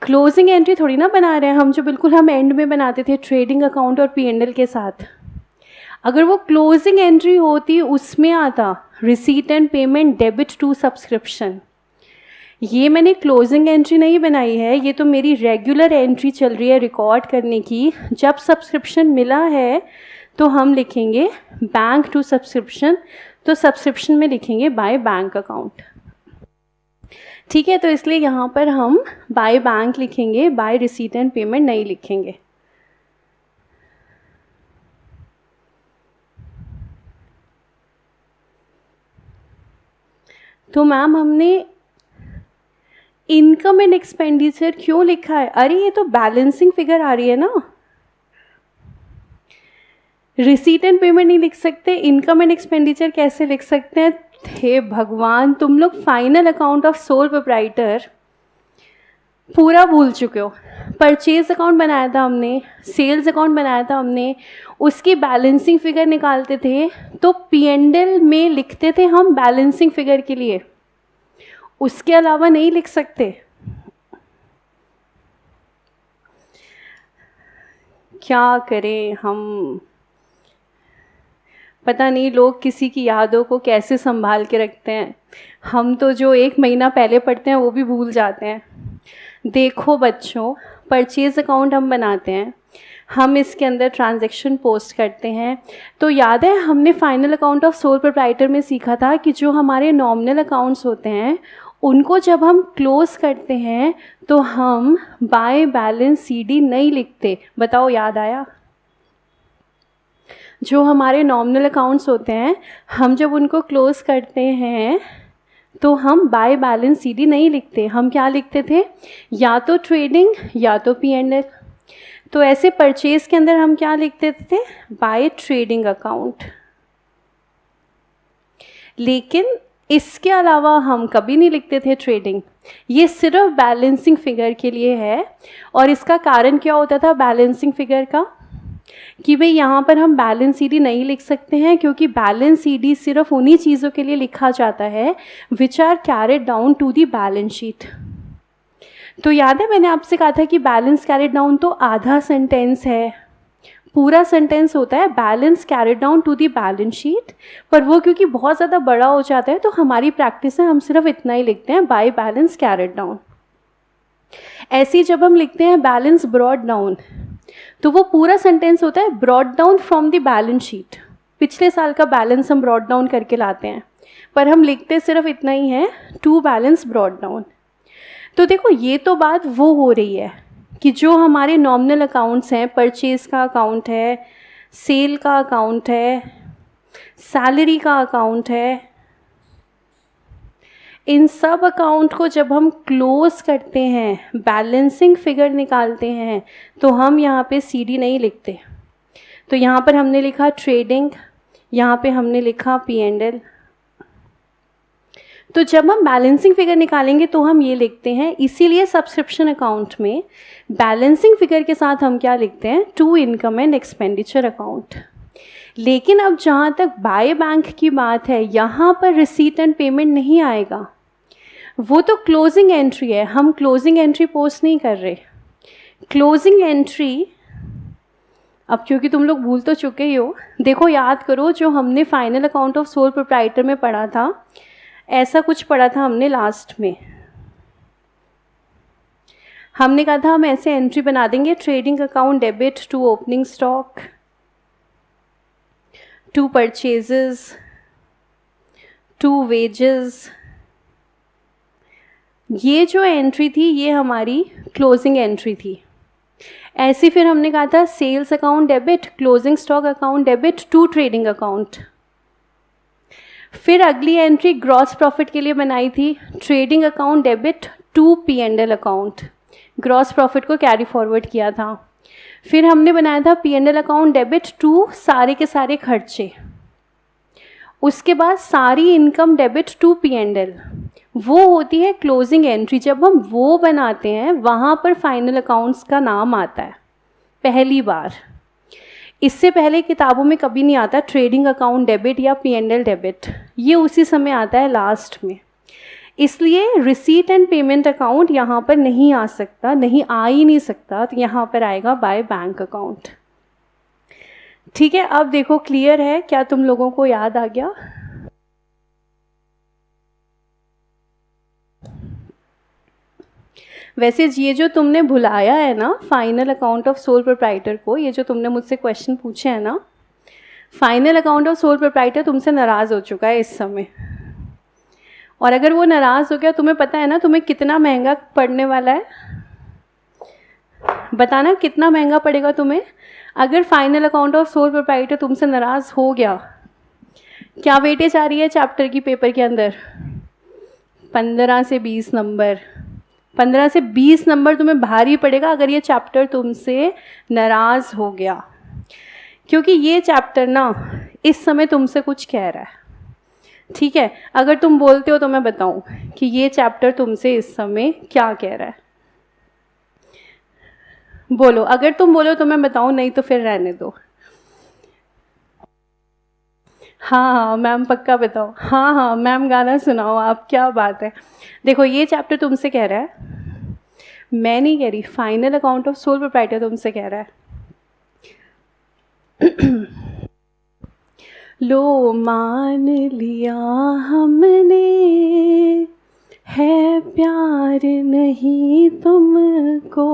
क्लोजिंग एंट्री थोड़ी ना बना रहे हैं हम, जो बिल्कुल हम एंड में बनाते थे ट्रेडिंग अकाउंट और P&L के साथ। अगर वो क्लोजिंग एंट्री होती उसमें आता receipt and payment debit to subscription. ये मैंने क्लोजिंग एंट्री नहीं बनाई है, ये तो मेरी रेगुलर एंट्री चल रही है रिकॉर्ड करने की। जब सब्सक्रिप्शन मिला है तो हम लिखेंगे बैंक टू सब्सक्रिप्शन, तो सब्सक्रिप्शन में लिखेंगे बाय बैंक अकाउंट। ठीक है, तो इसलिए यहाँ पर हम बाय बैंक लिखेंगे, बाय रिसीट एंड पेमेंट नहीं लिखेंगे। तो मैम हमने इनकम एंड एक्सपेंडिचर क्यों लिखा है? अरे ये तो बैलेंसिंग फिगर आ रही है ना, रिसीट एंड पेमेंट नहीं लिख सकते, इनकम एंड एक्सपेंडिचर कैसे लिख सकते हैं? हे भगवान, तुम लोग final account of sole proprietor पूरा भूल चुके हो। परचेज अकाउंट बनाया था हमने, सेल्स अकाउंट बनाया था हमने, उसकी बैलेंसिंग फिगर निकालते थे तो P&L में लिखते थे हम बैलेंसिंग फिगर के लिए, उसके अलावा नहीं लिख सकते। क्या करें हम, पता नहीं लोग किसी की यादों को कैसे संभाल के रखते हैं। हम तो जो 1 महीना पहले पढ़ते हैं वो भी भूल जाते हैं। देखो बच्चों, परचेज़ अकाउंट हम बनाते हैं, हम इसके अंदर ट्रांजैक्शन पोस्ट करते हैं। तो याद है हमने final account of sole proprietor में सीखा था कि जो हमारे नॉमिनल अकाउंट्स होते हैं उनको जब हम क्लोज करते हैं तो हम बाय बैलेंस सीडी नहीं लिखते। बताओ याद आया? जो हमारे नॉमिनल अकाउंट्स होते हैं हम जब उनको क्लोज करते हैं तो हम बाय बैलेंस सीडी नहीं लिखते, हम क्या लिखते थे? या तो ट्रेडिंग या तो P&L। तो ऐसे परचेज के अंदर हम क्या लिखते थे? By trading account. लेकिन इसके अलावा हम कभी नहीं लिखते थे ट्रेडिंग। ये सिर्फ बैलेंसिंग फिगर के लिए है। और इसका कारण क्या होता था बैलेंसिंग फिगर का? कि भाई यहाँ पर हम बैलेंस सीडी नहीं लिख सकते हैं, क्योंकि बैलेंस सीडी सिर्फ उन्हीं चीज़ों के लिए लिखा जाता है which are carried down to the balance sheet. तो याद है मैंने आपसे कहा था कि बैलेंस कैरिड डाउन तो आधा सेंटेंस है, पूरा सेंटेंस होता है balance carried down to the balance sheet. पर वो क्योंकि बहुत ज़्यादा बड़ा हो जाता है तो हमारी प्रैक्टिस में हम सिर्फ इतना ही लिखते हैं, बाय बैलेंस कैरिड डाउन। ऐसे ही जब हम लिखते हैं बैलेंस ब्रॉड डाउन तो वो पूरा सेंटेंस होता है brought down from the balance sheet. पिछले साल का बैलेंस हम ब्रॉड डाउन करके लाते हैं, पर हम लिखते सिर्फ इतना ही है, टू बैलेंस ब्रॉड डाउन। तो देखो ये तो बात वो हो रही है कि जो हमारे नॉमिनल अकाउंट्स हैं, परचेज का अकाउंट है, सेल का अकाउंट है, सैलरी का अकाउंट है, इन सब अकाउंट को जब हम क्लोज करते हैं, बैलेंसिंग फिगर निकालते हैं, तो हम यहाँ पे सीडी नहीं लिखते। तो यहाँ पर हमने लिखा ट्रेडिंग, यहाँ पे हमने लिखा P&L। तो जब हम बैलेंसिंग फिगर निकालेंगे तो हम ये लिखते हैं। इसीलिए सब्सक्रिप्शन अकाउंट में बैलेंसिंग फिगर के साथ हम क्या लिखते हैं? To income and expenditure account. लेकिन अब जहाँ तक बाय बैंक की बात है, यहाँ पर रिसीट एंड पेमेंट नहीं आएगा, वो तो क्लोजिंग एंट्री है, हम क्लोजिंग एंट्री पोस्ट नहीं कर रहे। क्लोजिंग एंट्री, अब क्योंकि तुम लोग भूल तो चुके ही हो, देखो याद करो जो हमने final account of sole proprietor में पढ़ा था, ऐसा कुछ पढ़ा था हमने लास्ट में। हमने कहा था हम ऐसे एंट्री बना देंगे, trading account debit to opening stock, to purchases, to wages. ये जो एंट्री थी ये हमारी क्लोजिंग एंट्री थी। ऐसी फिर हमने कहा था sales account debit, closing stock account debit to trading account. फिर अगली एंट्री ग्रॉस प्रॉफिट के लिए बनाई थी, trading account debit to P&L account, gross profit को कैरी फॉरवर्ड किया था। फिर हमने बनाया था P&L अकाउंट डेबिट टू सारे के सारे खर्चे। उसके बाद सारी इनकम डेबिट टू P&L, वो होती है क्लोजिंग एंट्री। जब हम वो बनाते हैं वहाँ पर फाइनल अकाउंट्स का नाम आता है पहली बार। इससे पहले किताबों में कभी नहीं आता ट्रेडिंग अकाउंट डेबिट या P&L डेबिट, ये उसी समय आता है लास्ट में। इसलिए रिसीट एंड पेमेंट अकाउंट यहाँ पर नहीं आ सकता, नहीं आ ही नहीं सकता, तो यहाँ पर आएगा बाय बैंक अकाउंट। ठीक है, अब देखो क्लियर है क्या? तुम लोगों को याद आ गया? वैसे ये जो तुमने भुलाया है ना final account of sole proprietor को, ये जो तुमने मुझसे क्वेश्चन पूछे हैं ना, final account of sole proprietor तुमसे नाराज़ हो चुका है इस समय। और अगर वो नाराज़ हो गया, तुम्हें पता है ना तुम्हें कितना महंगा पड़ने वाला है? बताना कितना महंगा पड़ेगा तुम्हें अगर final account of sole proprietor तुमसे नाराज़ हो गया। क्या वेटेज आ रही है चैप्टर की पेपर के अंदर? 15 से 20 नंबर। 15 से 20 नंबर तुम्हें भारी पड़ेगा अगर ये चैप्टर तुमसे नाराज़ हो गया, क्योंकि ये चैप्टर ना इस समय तुमसे कुछ कह रहा है। ठीक है, अगर तुम बोलते हो तो मैं बताऊं कि ये चैप्टर तुमसे इस समय क्या कह रहा है। बोलो, अगर तुम बोलो तो मैं बताऊं, नहीं तो फिर रहने दो। हाँ मैम पक्का बताओ। हाँ मैम गाना सुनाओ आप, क्या बात है। देखो ये चैप्टर तुमसे कह रहा है, मैं नहीं कह रही, final account of sole proprietor तुमसे कह रहा है लो मान लिया हमने, है प्यार नहीं तुमको,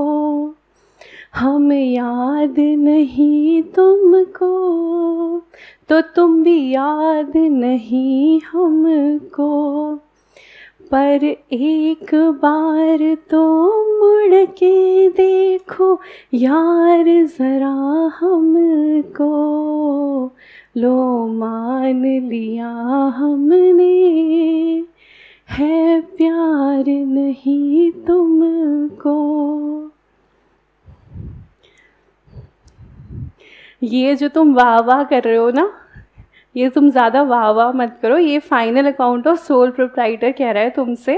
हम याद नहीं तुमको, तो तुम भी याद नहीं हमको, पर एक बार तो मुड़ के देखो यार ज़रा हमको, लो मान लिया हमने, है प्यार नहीं तुमको। ये जो तुम वाह वाह कर रहे हो ना, ये तुम ज़्यादा वाह वाह मत करो, ये final account of sole proprietor कह रहा है तुमसे।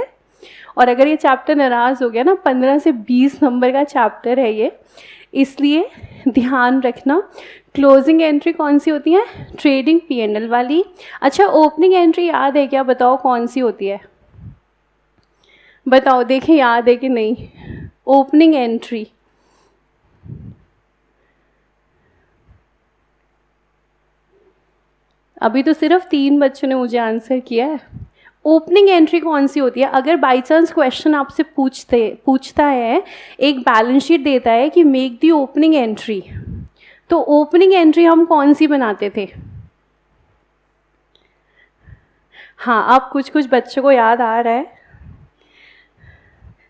और अगर ये चैप्टर नाराज़ हो गया ना, 15 से 20 नंबर का चैप्टर है ये, इसलिए ध्यान रखना। क्लोजिंग एंट्री कौन सी होती है? ट्रेडिंग P&L वाली। अच्छा, ओपनिंग एंट्री याद है क्या? बताओ कौन सी होती है, बताओ, देखें याद है कि नहीं। ओपनिंग एंट्री अभी तो सिर्फ 3 बच्चों ने मुझे आंसर किया है। ओपनिंग एंट्री कौन सी होती है? अगर बाई चांस क्वेश्चन आपसे पूछता है, एक बैलेंस शीट देता है कि मेक दी ओपनिंग एंट्री, तो ओपनिंग एंट्री हम कौन सी बनाते थे? हाँ, अब कुछ कुछ बच्चों को याद आ रहा है,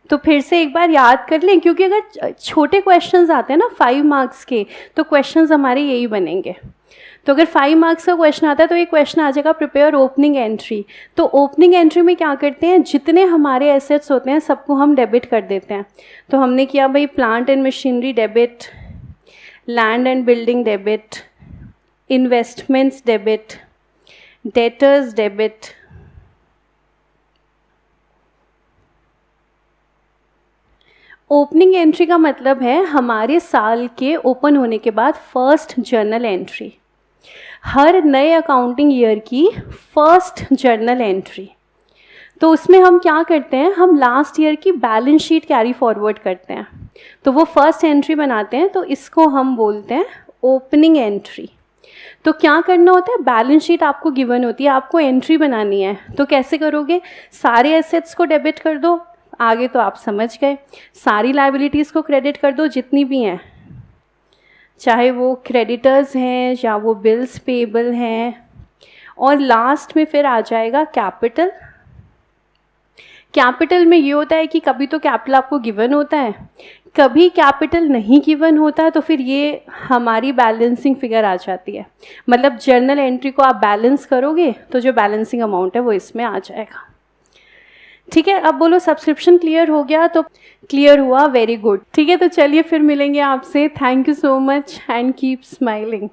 तो फिर से एक बार याद कर लें, क्योंकि अगर छोटे क्वेश्चंस आते हैं ना 5 मार्क्स के, तो क्वेश्चंस हमारे यही बनेंगे। तो अगर 5 मार्क्स का क्वेश्चन आता है तो एक क्वेश्चन आ जाएगा प्रिपेयर ओपनिंग एंट्री। तो ओपनिंग एंट्री में क्या करते हैं, जितने हमारे एसेट्स होते हैं सबको हम डेबिट कर देते हैं। तो हमने किया भाई, plant and machinery debit, land and building debit, investments debit, debtors debit, opening entry का मतलब है हमारे साल के ओपन होने के बाद फर्स्ट जर्नल एंट्री, हर नए अकाउंटिंग ईयर की फर्स्ट जर्नल एंट्री। तो उसमें हम क्या करते हैं, हम लास्ट ईयर की बैलेंस शीट कैरी फॉरवर्ड करते हैं, तो वो फर्स्ट एंट्री बनाते हैं, तो इसको हम बोलते हैं ओपनिंग एंट्री। तो क्या करना होता है, बैलेंस शीट आपको गिवन होती है, आपको एंट्री बनानी है। तो कैसे करोगे, सारे एसेट्स को डेबिट कर दो, आगे तो आप समझ गए, सारी लायबिलिटीज़ को क्रेडिट कर दो जितनी भी हैं, चाहे वो क्रेडिटर्स हैं या वो बिल्स पेबल हैं, और लास्ट में फिर आ जाएगा कैपिटल। कैपिटल में ये होता है कि कभी तो कैपिटल आपको गिवन होता है, कभी कैपिटल नहीं गिवन होता, तो फिर ये हमारी बैलेंसिंग फिगर आ जाती है। मतलब जर्नल एंट्री को आप बैलेंस करोगे तो जो बैलेंसिंग अमाउंट है वो इसमें आ जाएगा। ठीक है, अब बोलो सब्सक्रिप्शन क्लियर हो गया? तो क्लियर हुआ, वेरी गुड। ठीक है, तो चलिए फिर मिलेंगे आपसे। Thank you so much and keep smiling.